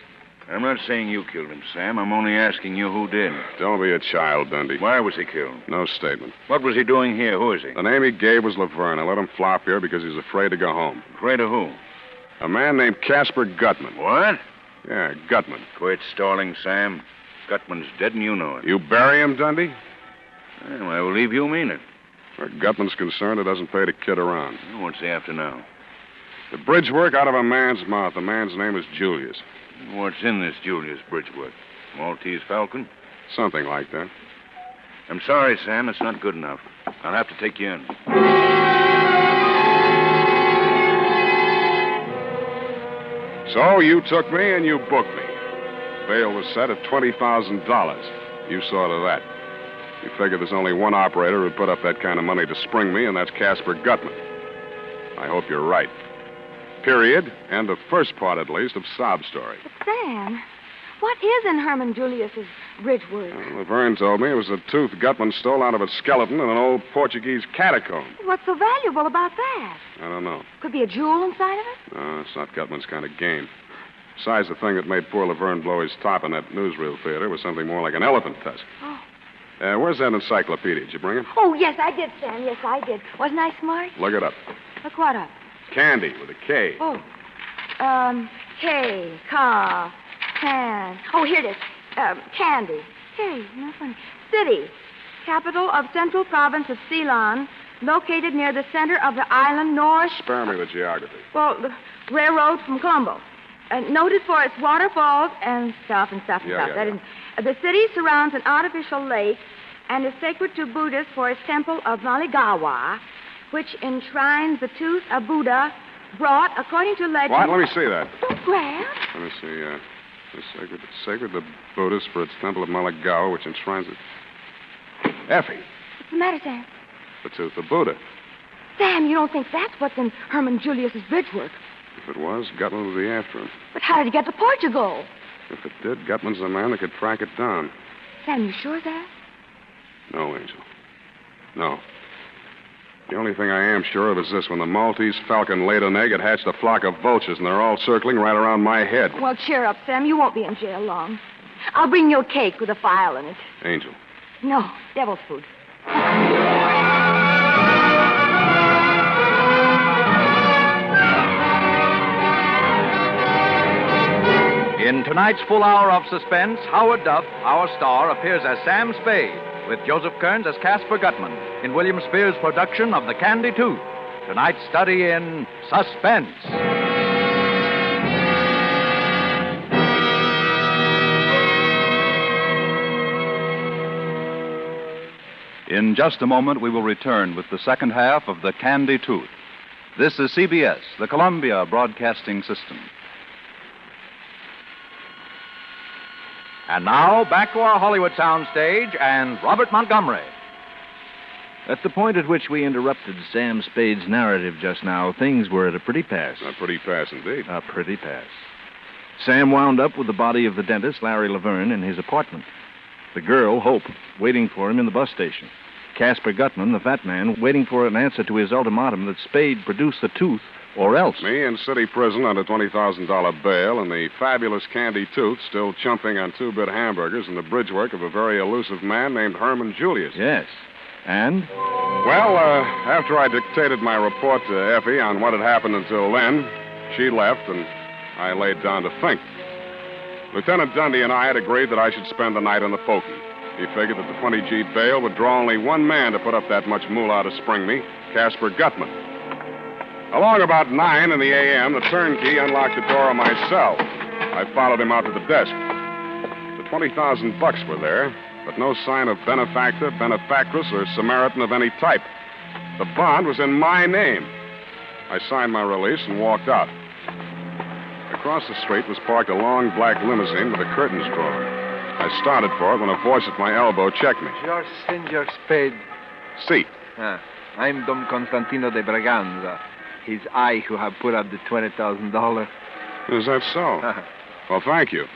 I'm not saying you killed him, Sam. I'm only asking you who did. Don't be a child, Dundee. Why was he killed? No statement. What was he doing here? Who is he? The name he gave was Laverne. I let him flop here because he was afraid to go home. Afraid of who? A man named Casper Gutman. What? Yeah, Gutman. Quit stalling, Sam. Gutman's dead and you know it. You bury him, Dundee? Well, I believe you mean it. Where Gutman's concerned, it doesn't pay to kid around. What's he after now? The bridge work out of a man's mouth. The man's name is Julius. What's in this Julius Bridgewood? Maltese Falcon? Something like that. I'm sorry, Sam. It's not good enough. I'll have to take you in. So you took me and you booked me. Bail was set at $20,000. You saw to that. You figure there's only one operator who'd put up that kind of money to spring me, and that's Casper Gutman. I hope you're right. Period. And the first part, at least, of Sob Story. But, Sam, what is in Herman Julius's bridge work? Laverne told me it was a tooth Gutman stole out of a skeleton in an old Portuguese catacomb. What's so valuable about that? I don't know. Could be a jewel inside of it? No, it's not Gutman's kind of game. Besides, the thing that made poor Laverne blow his top in that newsreel theater was something more like an elephant tusk. Oh. Where's that encyclopedia? Did you bring it? Oh, yes, I did, Sam. Yes, I did. Wasn't I smart? Look it up. Look what up? Candy with a K. Oh. K, car, can. Oh, here it is. Kandy. Hey, no funny. City. Capital of Central Province of Ceylon, located near the center of the island north. Spare me the geography. Well, the railroad from Colombo. Noted for its waterfalls and stuff. The city surrounds an artificial lake and is sacred to Buddhists for its temple of Maligawa, which enshrines the tooth of Buddha brought, according to legend... What? Let me see that. Don't grab. Let me see, it's sacred to Buddhists for its temple of Maligawa, which enshrines it. Effie. What's the matter, Sam? The tooth of Buddha. Sam, you don't think that's what's in Herman Julius's bridge work? If it was, Gutman would be after him. But how did he get to Portugal? If it did, Gutman's the man that could track it down. Sam, you sure of that? No, Angel. No. The only thing I am sure of is this. When the Maltese falcon laid an egg, it hatched a flock of vultures, and they're all circling right around my head. Well, cheer up, Sam. You won't be in jail long. I'll bring you a cake with a file in it. Angel. No, devil's food. In tonight's full hour of suspense, Howard Duff, our star, appears as Sam Spade, with Joseph Kearns as Caspar Gutman, in William Spear's production of The Candy Tooth. Tonight's study in Suspense. In just a moment, we will return with the second half of The Candy Tooth. This is CBS, the Columbia Broadcasting System. And now, back to our Hollywood soundstage and Robert Montgomery. At the point at which we interrupted Sam Spade's narrative just now, things were at a pretty pass. A pretty pass indeed. A pretty pass. Sam wound up with the body of the dentist, Larry Laverne, in his apartment. The girl, Hope, waiting for him in the bus station. Caspar Gutman, the fat man, waiting for an answer to his ultimatum that Spade produce the tooth or else. Me in city prison under $20,000 bail, and the fabulous Candy Tooth still chumping on 2-bit hamburgers and the bridge work of a very elusive man named Herman Julius. Yes. And? Well, after I dictated my report to Effie on what had happened until then, she left, and I laid down to think. Lieutenant Dundee and I had agreed that I should spend the night in the pokey. He figured that the 20G bail would draw only one man to put up that much moolah to spring me, Caspar Gutman. Along about 9 in the a.m., the turnkey unlocked the door of my cell. I followed him out to the desk. The $20,000 were there, but no sign of benefactor, benefactress, or Samaritan of any type. The bond was in my name. I signed my release and walked out. Across the street was parked a long black limousine with the curtains drawn. I started for it when a voice at my elbow checked me. Your Senor Spade. Si. I'm Don Constantino de Braganza. His I who have put up the $20,000. Is that so? Well, thank you.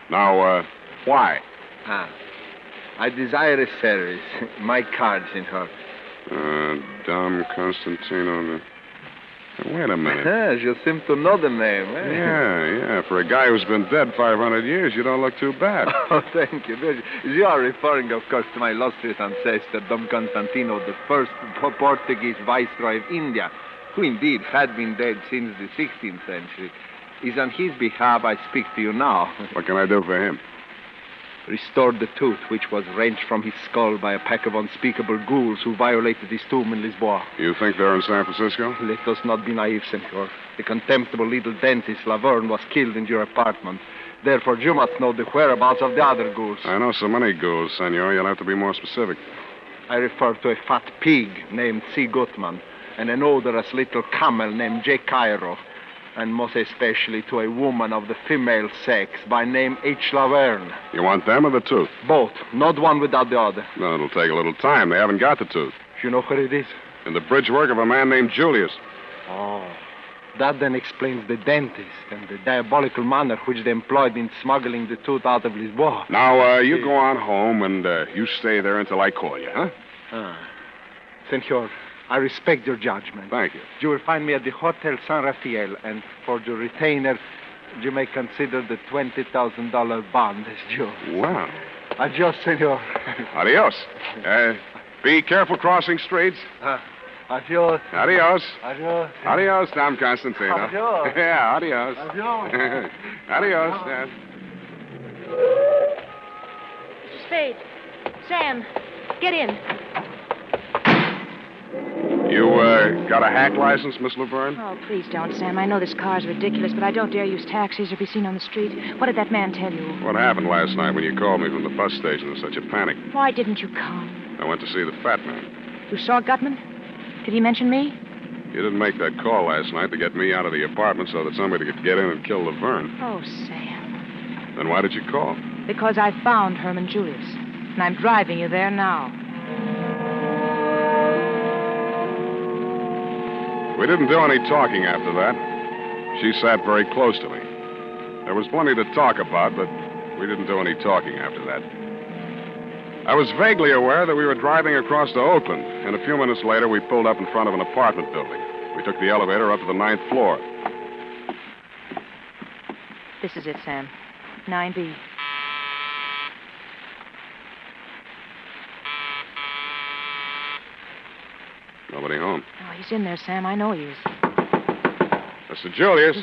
Now, why? I desire a service. My card's in her. Don Constantino. Wait a minute. You seem to know the name, eh? Yeah. For a guy who's been dead 500 years, you don't look too bad. Oh, thank you. You are referring, of course, to my illustrious ancestor, Don Constantino, the first Portuguese viceroy of India, who indeed had been dead since the 16th century. It's on his behalf I speak to you now. What can I do for him? Restore the tooth which was wrenched from his skull by a pack of unspeakable ghouls who violated his tomb in Lisboa. You think they're in San Francisco? Let us not be naive, senor. The contemptible little dentist Laverne was killed in your apartment. Therefore, you must know the whereabouts of the other ghouls. I know so many ghouls, senor. You'll have to be more specific. I refer to a fat pig named C. Gutman and an odorous little camel named J. Cairo, and most especially to a woman of the female sex by name H. Laverne. You want them or the tooth? Both. Not one without the other. No, it'll take a little time. They haven't got the tooth. You know where it is? In the bridge work of a man named Julius. Oh. That then explains the dentist and the diabolical manner which they employed in smuggling the tooth out of Lisboa. Now, you go on home and you stay there until I call you, huh? Senor, I respect your judgment. Thank you. You will find me at the Hotel San Rafael, and for your retainer, you may consider the $20,000 bond as due. Wow. Adios, senor. Adios. Be careful crossing streets. Adios. Adios. Adios. Adios, Don Constantino. Adios. Yeah, adios. Adios. Adios, Dad. Spade. Sam, get in. You, got a hack license, Miss Laverne? Oh, please don't, Sam. I know this car's ridiculous, but I don't dare use taxis or be seen on the street. What did that man tell you? What happened last night when you called me from the bus station in such a panic? Why didn't you come? I went to see the fat man. You saw Gutman? Did he mention me? You didn't make that call last night to get me out of the apartment so that somebody could get in and kill Laverne. Oh, Sam. Then why did you call? Because I found Herman Julius, and I'm driving you there now. We didn't do any talking after that. She sat very close to me. There was plenty to talk about, but we didn't do any talking after that. I was vaguely aware that we were driving across to Oakland, and a few minutes later we pulled up in front of an apartment building. We took the elevator up to the 9th floor. This is it, Sam. 9B. Nobody home. Oh, he's in there, Sam. I know he is. Mr. Julius.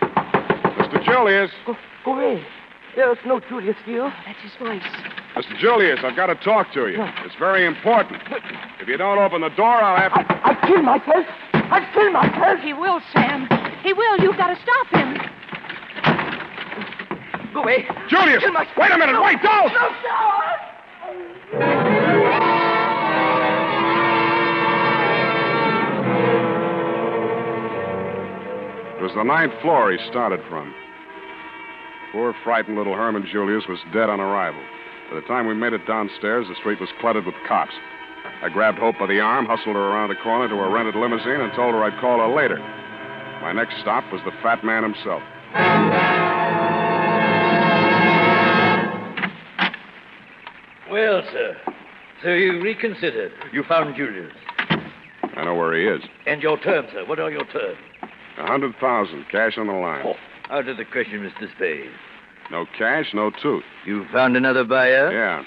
Mr. Julius. Go away. There's no Julius here. Oh, that's his voice. Mr. Julius, I've got to talk to you. It's very important. If you don't open the door, I'll have to... I'll kill myself. I'll kill myself. He will, Sam. He will. You've got to stop him. Go away. Julius! Wait a minute! Wait, don't! No. It was the 9th floor he started from. Poor, frightened little Herman Julius was dead on arrival. By the time we made it downstairs, the street was cluttered with cops. I grabbed Hope by the arm, hustled her around the corner to a rented limousine, and told her I'd call her later. My next stop was the fat man himself. Well, sir, so you reconsidered. You found Julius. I know where he is. And your terms, sir. What are your terms? 100,000, cash on the line. Oh, out of the question, Mr. Spade. No cash, no tooth. You found another buyer? Yeah.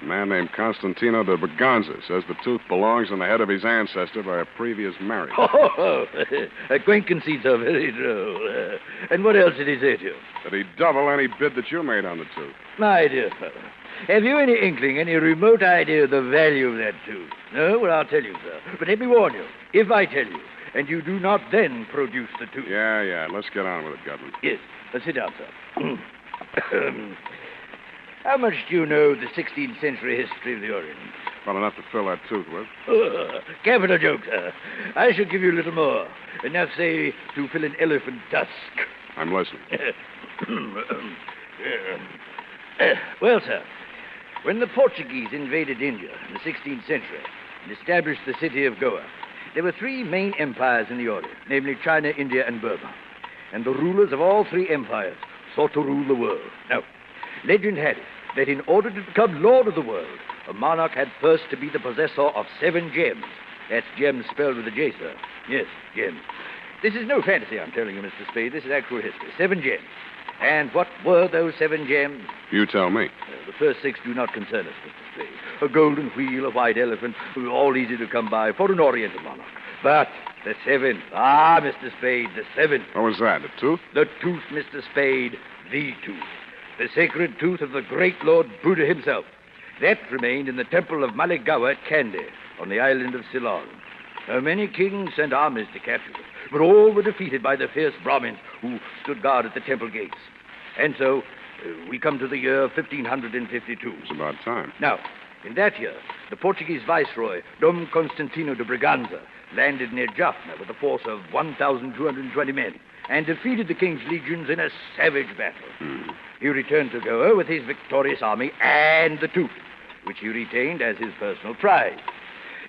A man named Constantino de Braganza says the tooth belongs in the head of his ancestor by a previous marriage. Oh, acquaintances are very droll. And what else did he say to you? That he'd double any bid that you made on the tooth. My dear fellow, have you any inkling, any remote idea of the value of that tooth? No? Well, I'll tell you, sir. But let me warn you, if I tell you, and you do not then produce the tooth... Yeah, let's get on with it, Gutman. Yes. Sit down, sir. How much do you know of the 16th century history of the Orient? Well, enough to fill that tooth with. Capital joke, sir. I shall give you a little more. Enough, say, to fill an elephant tusk. I'm listening. Well, sir, when the Portuguese invaded India in the 16th century and established the city of Goa, there were three main empires in the Orient, namely China, India, and Burma. And the rulers of all three empires sought to rule the world. Now, legend had it that in order to become lord of the world, a monarch had first to be the possessor of 7 gems. That's gems spelled with a J, sir. Yes, gems. This is no fantasy, I'm telling you, Mr. Spade. This is actual history. 7 gems. And what were those 7 gems? You tell me. The first 6 do not concern us, Mr. Spade. A golden wheel, a white elephant, all easy to come by for an Oriental monarch. But the 7th, Mr. Spade, the 7th. What was that, the tooth? The tooth, Mr. Spade, the tooth. The sacred tooth of the great Lord Buddha himself. That remained in the temple of Maligawa at Kandy, on the island of Ceylon. Now, many kings sent armies to capture it, but all were defeated by the fierce Brahmins who stood guard at the temple gates. And so, we come to the year 1552. It's about time. Now, in that year, the Portuguese viceroy, Dom Constantino de Braganza, landed near Jaffna with a force of 1,220 men and defeated the king's legions in a savage battle. He returned to Goa with his victorious army and the tooth, which he retained as his personal prize.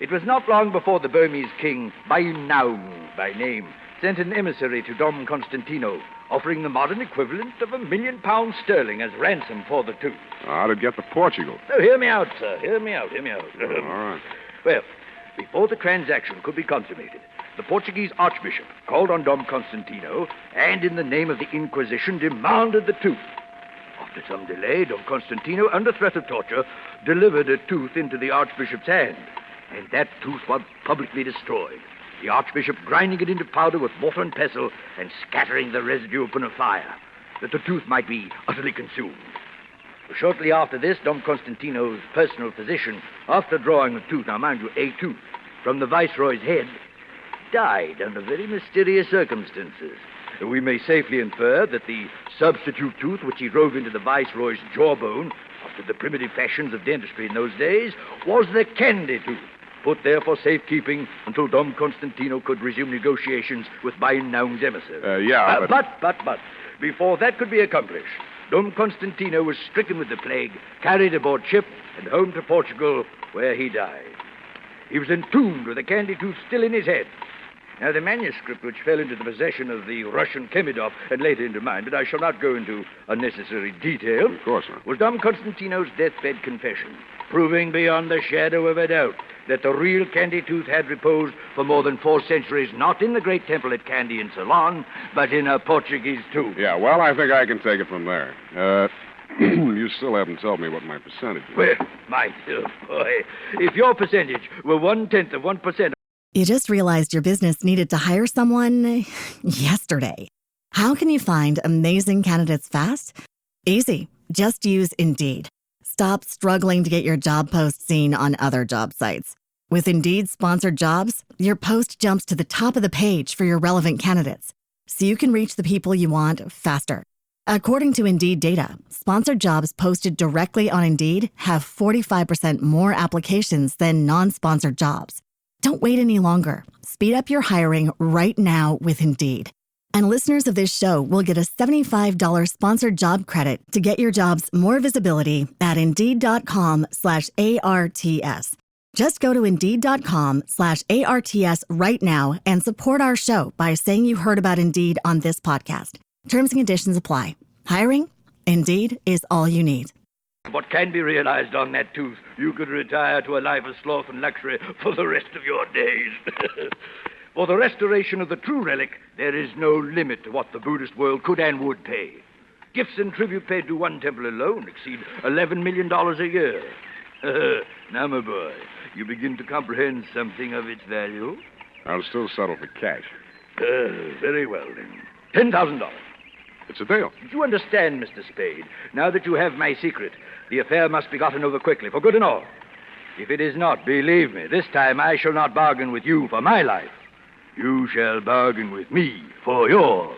It was not long before the Burmese king, Bainaum by name, sent an emissary to Dom Constantino, offering the modern equivalent of £1 million sterling as ransom for the tooth. How'd it get to Portugal? Oh, hear me out, sir. Hear me out. All right. Well, before the transaction could be consummated, the Portuguese archbishop called on Dom Constantino and, in the name of the Inquisition, demanded the tooth. After some delay, Dom Constantino, under threat of torture, delivered a tooth into the archbishop's hand, and that tooth was publicly destroyed, the archbishop grinding it into powder with mortar and pestle and scattering the residue upon a fire, that the tooth might be utterly consumed. Shortly after this, Dom Constantino's personal physician, after drawing the tooth, now mind you, a tooth, from the Viceroy's head, died under very mysterious circumstances. We may safely infer that the substitute tooth which he drove into the Viceroy's jawbone, after the primitive fashions of dentistry in those days, was the Kandy tooth, put there for safekeeping until Dom Constantino could resume negotiations with my renowned emissary. But before that could be accomplished, Dom Constantino was stricken with the plague, carried aboard ship, and home to Portugal, where he died. He was entombed with the Kandy tooth still in his head. Now, the manuscript which fell into the possession of the Russian Kemidov and later into mine, but I shall not go into unnecessary detail. Of course not. Was Dom Constantino's deathbed confession, proving beyond the shadow of a doubt that the real Kandy tooth had reposed for more than 4 centuries, not in the great temple at Kandy in Ceylon, but in a Portuguese tomb. Yeah, well, I think I can take it from there. You still haven't told me what my percentage is. Well, my dear boy, if your percentage were 1/10 of 1%... You just realized your business needed to hire someone yesterday. How can you find amazing candidates fast? Easy. Just use Indeed. Stop struggling to get your job post seen on other job sites. With Indeed sponsored jobs, your post jumps to the top of the page for your relevant candidates, so you can reach the people you want faster. According to Indeed data, sponsored jobs posted directly on Indeed have 45% more applications than non-sponsored jobs. Don't wait any longer. Speed up your hiring right now with Indeed. And listeners of this show will get a $75 sponsored job credit to get your jobs more visibility at Indeed.com/ARTS. Just go to Indeed.com/ARTS right now and support our show by saying you heard about Indeed on this podcast. Terms and conditions apply. Hiring? Indeed is all you need. What can be realized on that tooth, you could retire to a life of sloth and luxury for the rest of your days. For the restoration of the true relic, there is no limit to what the Buddhist world could and would pay. Gifts and tribute paid to one temple alone exceed $11 million a year. Now, my boy, you begin to comprehend something of its value? I'll still settle for cash. Very well, then. $10,000. It's a deal. You understand, Mr. Spade. Now that you have my secret, the affair must be gotten over quickly, for good and all. If it is not, believe me, this time I shall not bargain with you for my life. You shall bargain with me for yours.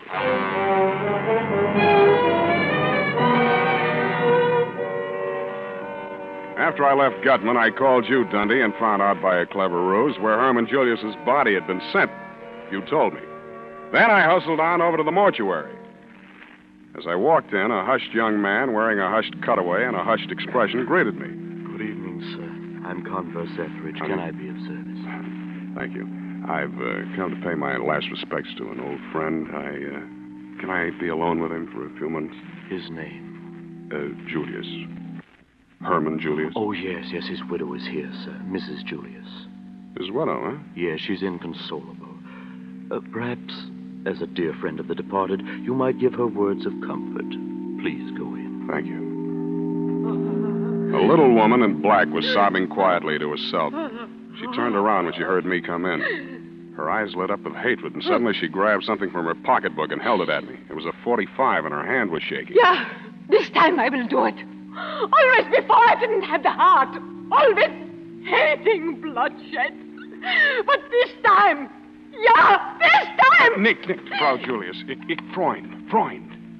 After I left Gutman, I called you, Dundee, and found out by a clever ruse where Herman Julius's body had been sent. You told me. Then I hustled on over to the mortuary. As I walked in, a hushed young man wearing a hushed cutaway and a hushed expression greeted me. Good evening, sir. I'm Converse Etheridge. Can I be of service? Thank you. I've come to pay my last respects to an old friend. Can I be alone with him for a few minutes? His name? Julius. Herman Julius? Oh, yes. His widow is here, sir. Mrs. Julius. His widow, huh? Yes, she's inconsolable. Perhaps, as a dear friend of the departed, you might give her words of comfort. Please go in. Thank you. A little woman in black was sobbing quietly to herself. She turned around when she heard me come in. Her eyes lit up with hatred, and suddenly she grabbed something from her pocketbook and held it at me. It was a .45, and her hand was shaking. Yeah, this time I will do it. Always before I didn't have the heart. Always hating bloodshed. But this time, yeah, this time! Nick, Frau Julius, ich Freund.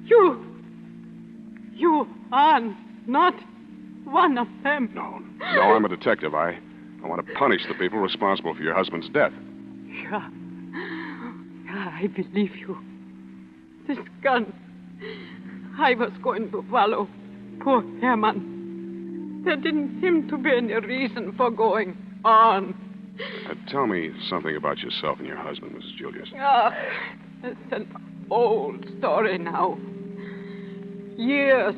You are not one of them. No, I'm a detective. I want to punish the people responsible for your husband's death. Yeah, I believe you. This gun, I was going to follow poor Herrmann. There didn't seem to be any reason for going on. Tell me something about yourself and your husband, Mrs. Julius. It's an old story now. Years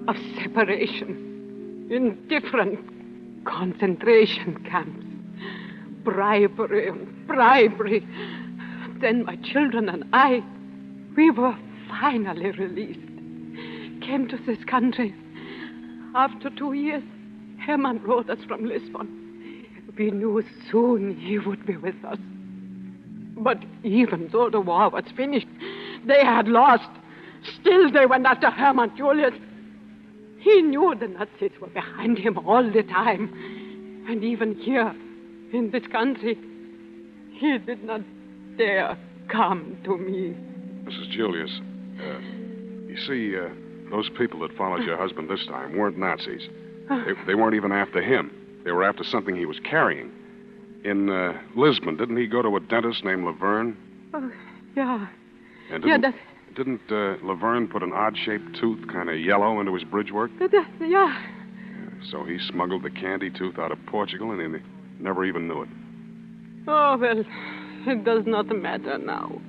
of separation in different concentration camps. Bribery. Then my children and I, we were finally released. Came to this country. After 2 years, Herrmann wrote us from Lisbon. We knew soon he would be with us. But even though the war was finished, they had lost. Still, they went after Herman Julius. He knew the Nazis were behind him all the time. And even here, in this country. He did not dare come to me. Mrs. Julius, you see, those people that followed your husband this time weren't Nazis. They weren't even after him. They were after something he was carrying. In Lisbon, didn't he go to a dentist named Laverne? Oh, yeah. And Didn't Laverne put an odd-shaped tooth, kind of yellow, into his bridge work? Yeah. So he smuggled the candy tooth out of Portugal, and he never even knew it. Oh, well, it does not matter now.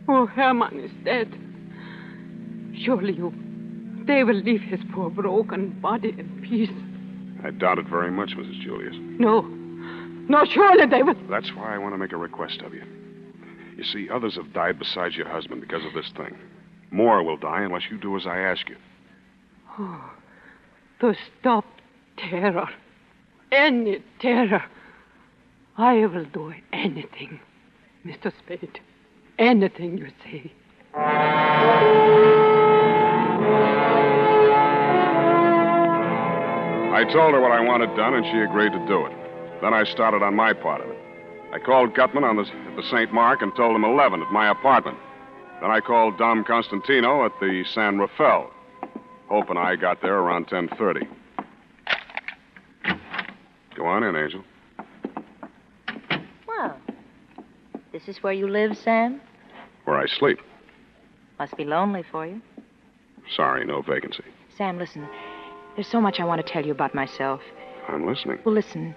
Oh, Herrmann is dead. Surely they will leave his poor broken body in peace. I doubt it very much, Mrs. Julius. No, surely they will. That's why I want to make a request of you. You see, others have died besides your husband because of this thing. More will die unless you do as I ask you. Oh, to stop terror, any terror. I will do anything, Mr. Spade. Anything you say. I told her what I wanted done, and she agreed to do it. Then I started on my part of it. I called Gutman at the St. Mark and told him 11 at my apartment. Then I called Dom Constantino at the San Rafael. Hope and I got there around 10:30. Go on in, Angel. Well, this is where you live, Sam? Where I sleep. Must be lonely for you. Sorry, no vacancy. Sam, listen. There's so much I want to tell you about myself. I'm listening. Well, listen.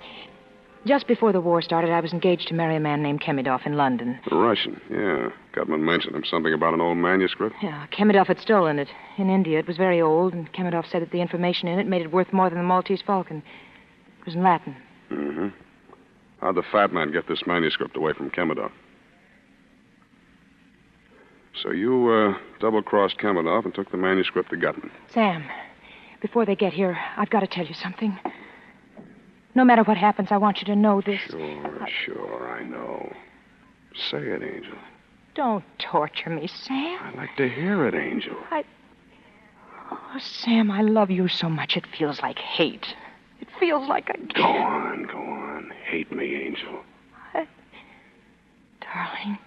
Just before the war started, I was engaged to marry a man named Kemidov in London. The Russian, yeah. Gutman mentioned him. Something about an old manuscript? Yeah, Kemidov had stolen it. In India, it was very old, and Kemidov said that the information in it made it worth more than the Maltese Falcon. It was in Latin. Mm-hmm. How'd the fat man get this manuscript away from Kemidov? So you, double-crossed Kemidov and took the manuscript to Gutman. Sam, before they get here, I've got to tell you something. No matter what happens, I want you to know this. Sure, I know. Say it, Angel. Don't torture me, Sam. I'd like to hear it, Angel. Oh, Sam, I love you so much it feels like hate. It feels like I can't. Go on. Hate me, Angel. Darling.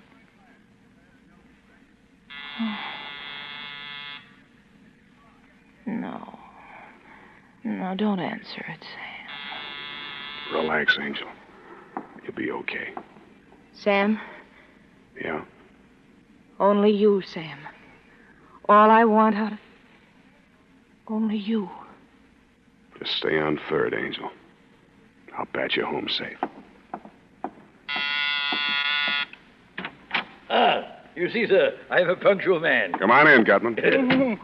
No, don't answer it, Sam. Relax, Angel. You'll be okay. Sam? Yeah? Only you, Sam. All I want out of... Only you. Just stay on third, Angel. I'll bat you home safe. You see, sir, I'm a punctual man. Come on in, Gutman.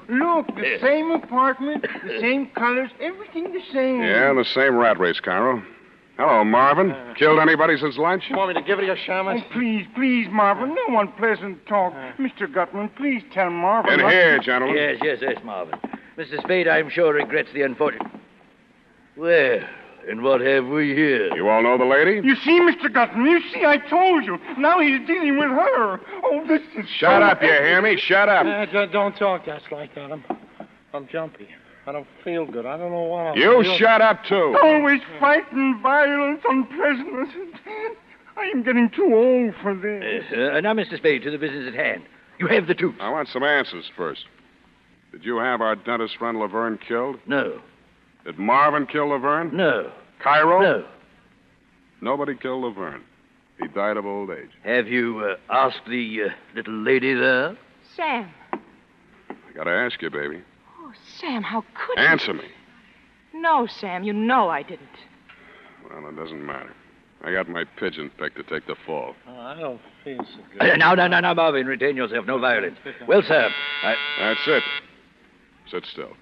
Look, the same apartment, the same colors, everything the same. Yeah, the same rat race, Cairo. Hello, Marvin. Killed anybody since lunch? You want me to give it a shamus? Oh, please, Marvin. No unpleasant talk. Mr. Gutman, please tell Marvin. In here, gentlemen. Yes, Marvin. Mr. Spade, I'm sure, regrets the unfortunate... Well, and what have we here? You all know the lady? You see, Mr. Gutman, I told you. Now he's dealing with her. Oh, this is... Shut up, you hear me? Shut up. Don't talk just like that. I'm jumpy. I don't feel good. I don't know what I'm You shut up, too. Always fighting, violence, unpleasantness. I am getting too old for this. Now, Mr. Spade, to the business at hand. You have the tooth. I want some answers first. Did you have our dentist friend Laverne killed? No. Did Marvin kill Laverne? No. Cairo? No. Nobody killed Laverne. He died of old age. Have you asked the little lady there? Sam. I gotta ask you, baby. Oh, Sam, how could you? Answer me. No, Sam, you know I didn't. Well, it doesn't matter. I got my pigeon picked to take the fall. Oh, I don't feel so good. Now, Marvin, retain yourself. No violence. Well, sir, That's it. Sit still.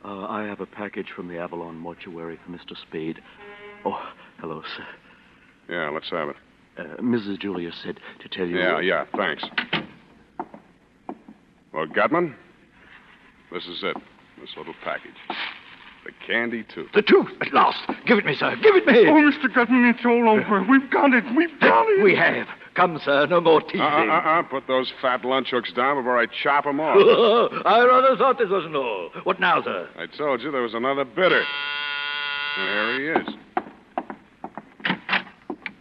I have a package from the Avalon mortuary for Mr. Spade. Oh, hello, sir. Yeah, let's have it. Mrs. Julius said to tell you... Yeah, thanks. Well, Gutman, this is it. This little package. The candy tooth. The tooth, at last. Give it me, sir. Give it me. Oh, Mr. Gutman, it's all over. We've got it. We have. Come, sir, no more teasing. Put those fat lunch hooks down before I chop them off. I rather thought this wasn't all. What now, sir? I told you there was another bidder. There he is.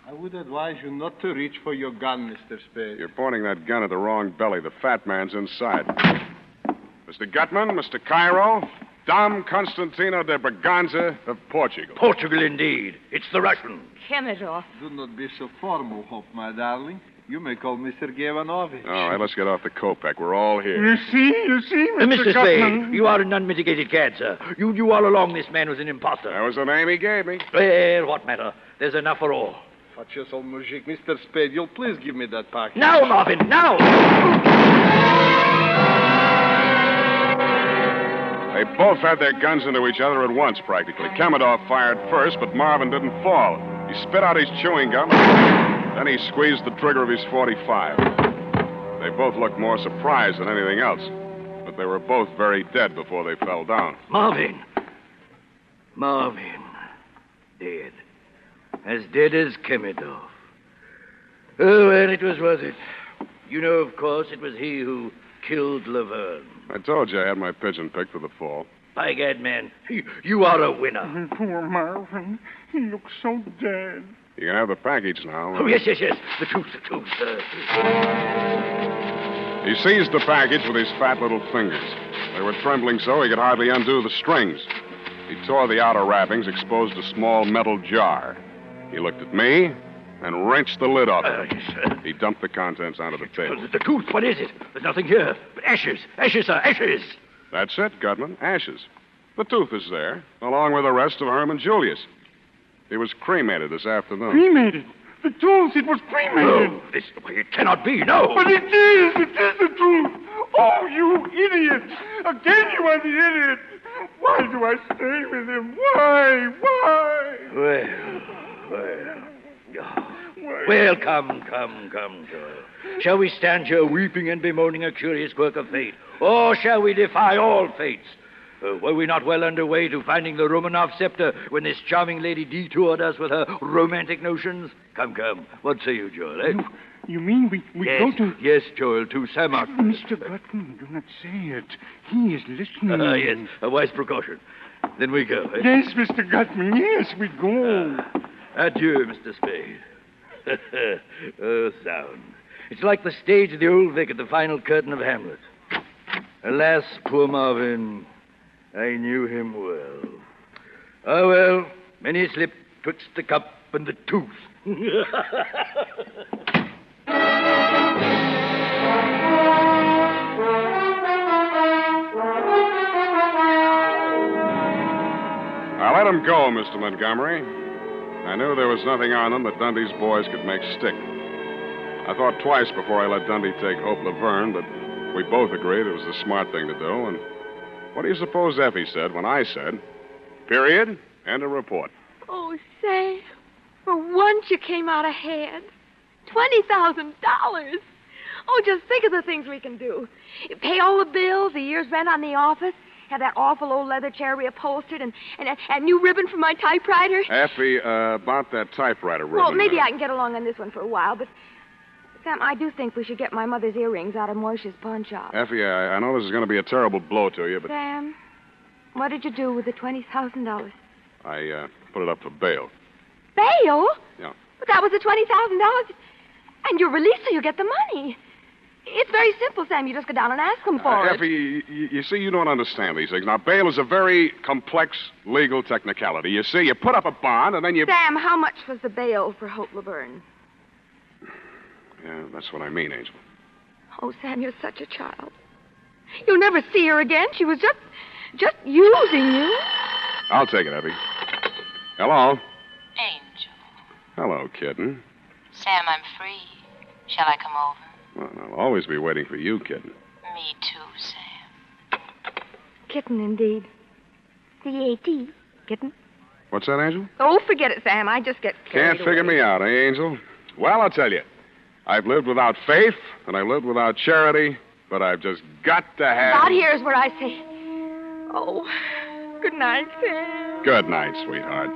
I would advise you not to reach for your gun, Mr. Spade. You're pointing that gun at the wrong belly. The fat man's inside. Mr. Gutman, Mr. Cairo, Dom Constantino de Braganza of Portugal. Portugal, indeed. It's the Russians. Kemidov. Do not be so formal, Hope, my darling. You may call me Sergei Ivanovich. All right, let's get off the Kopeck. We're all here. You see, Mr. Gutman. Spade, you are an unmitigated cad, sir. You knew all along this man was an imposter. That was the name he gave me. Well, what matter? There's enough for all. Watch yourself, Mujik. Mr. Spade, you'll please give me that package. Now, Marvin, now! They both had their guns into each other at once, practically. Kemidov fired first, but Marvin didn't fall. He spit out his chewing gum, then he squeezed the trigger of his .45. They both looked more surprised than anything else, but they were both very dead before they fell down. Marvin, dead. As dead as Kemidov. Oh, well, it was worth it. You know, of course, it was he who killed Laverne. I told you I had my pigeon picked for the fall. By gad, man, you are a winner. Poor Marvin. He looks so dead. You can have the package now. Oh, yes. The truth. He seized the package with his fat little fingers. They were trembling so he could hardly undo the strings. He tore the outer wrappings, exposed a small metal jar. He looked at me and wrenched the lid off it. Yes. He dumped the contents onto the table. The tooth, what is it? There's nothing here but ashes. Ashes, sir, ashes. That's it, Gutman. Ashes. The tooth is there, along with the rest of Herman Julius. He was cremated this afternoon. Cremated? The truth, it was cremated. No, it cannot be, no. But it is the truth. Oh, you idiot. Again you are the idiot. Why do I stay with him? Why? Well, come, Joe. Shall we stand here weeping and bemoaning a curious quirk of fate? Or shall we defy all fates? Were we not well underway to finding the Romanov scepter when this charming lady detoured us with her romantic notions? Come. What say you, Joel, eh? You mean we yes, go to... Yes, Joel, to Samak. Mr. Gutman, do not say it. He is listening. Yes, a wise precaution. Then we go, eh? Yes, Mr. Gutman, yes, we go. Adieu, Mr. Spade. Oh, sound. It's like the stage of the Old Vic at the final curtain of Hamlet. Alas, poor Marvin, I knew him well. Ah, well, many a slip twixt the cup and the tooth. I let him go, Mr. Montgomery. I knew there was nothing on them that Dundee's boys could make stick. I thought twice before I let Dundee take Hope Laverne, but we both agreed it was the smart thing to do. And what do you suppose Effie said when I said, period, and a report? Oh, Sam, for once you came out ahead. $20,000. Oh, just think of the things we can do. Pay all the bills, the year's rent on the office, have that awful old leather chair reupholstered, and new ribbon for my typewriter. Effie, about that typewriter ribbon. Well, maybe I can get along on this one for a while, but Sam, I do think we should get my mother's earrings out of Moishe's pawn shop. Effie, I know this is going to be a terrible blow to you, but... Sam, what did you do with the $20,000? I put it up for bail. Bail? Yeah. But that was the $20,000. And you're released so you get the money. It's very simple, Sam. You just go down and ask them for it. Effie, you see, you don't understand these things. Now, bail is a very complex legal technicality. You see, you put up a bond, and then you... Sam, how much was the bail for Hope Laverne? Yeah, that's what I mean, Angel. Oh, Sam, you're such a child. You'll never see her again. She was just using you. I'll take it, Effie. Hello? Angel. Hello, kitten. Sam, I'm free. Shall I come over? Well, I'll always be waiting for you, kitten. Me too, Sam. Kitten, indeed. C-A-T. Kitten. What's that, Angel? Oh, forget it, Sam. I just get carried Can't figure away. me out, eh, Angel? Well, I'll tell you. I've lived without faith, and I've lived without charity, but I've just got to have... Out here is where I say, oh, good night, Sam. Good night, sweetheart.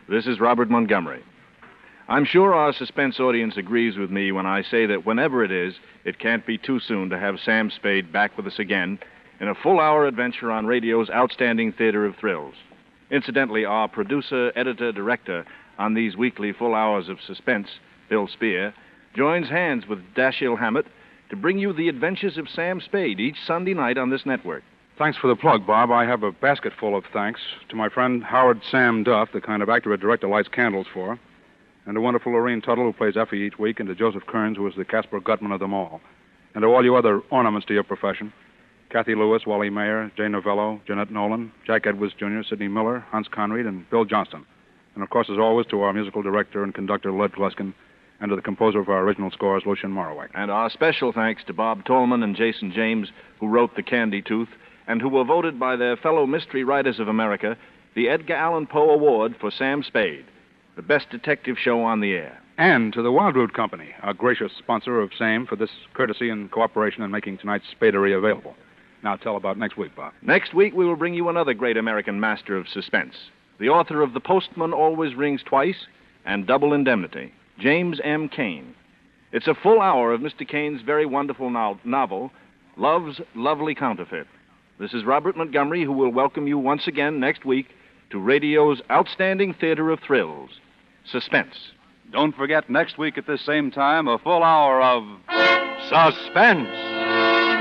This is Robert Montgomery. I'm sure our Suspense audience agrees with me when I say that whenever it is, it can't be too soon to have Sam Spade back with us again in a full-hour adventure on radio's outstanding theater of thrills. Incidentally, our producer, editor, director on these weekly full hours of Suspense, Bill Spear, joins hands with Dashiell Hammett to bring you the adventures of Sam Spade each Sunday night on this network. Thanks for the plug, Bob. I have a basket full of thanks to my friend Howard Sam Duff, the kind of actor a director lights candles for, and to wonderful Lorene Tuttle, who plays Effie each week, and to Joseph Kearns, who is the Casper Gutman of them all, and to all you other ornaments to your profession, Kathy Lewis, Wally Mayer, Jay Novello, Jeanette Nolan, Jack Edwards Jr., Sidney Miller, Hans Conried, and Bill Johnston. And, of course, as always, to our musical director and conductor, Lud Gluskin, and to the composer of our original scores, Lucien Morawek. And our special thanks to Bob Tolman and Jason James, who wrote The Candy Tooth, and who were voted by their fellow mystery writers of America the Edgar Allan Poe Award for Sam Spade, the best detective show on the air. And to the Wildroot Company, our gracious sponsor of SAME, for this courtesy and cooperation in making tonight's Spadery available. Now tell about next week, Bob. Next week, we will bring you another great American master of suspense, the author of The Postman Always Rings Twice and Double Indemnity, James M. Cain. It's a full hour of Mr. Cain's very wonderful novel, Love's Lovely Counterfeit. This is Robert Montgomery, who will welcome you once again next week to radio's outstanding theater of thrills, Suspense. Don't forget, next week at this same time, a full hour of Suspense.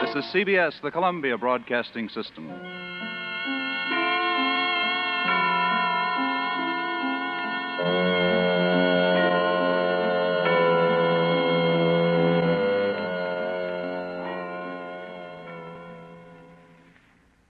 This is CBS, the Columbia Broadcasting System.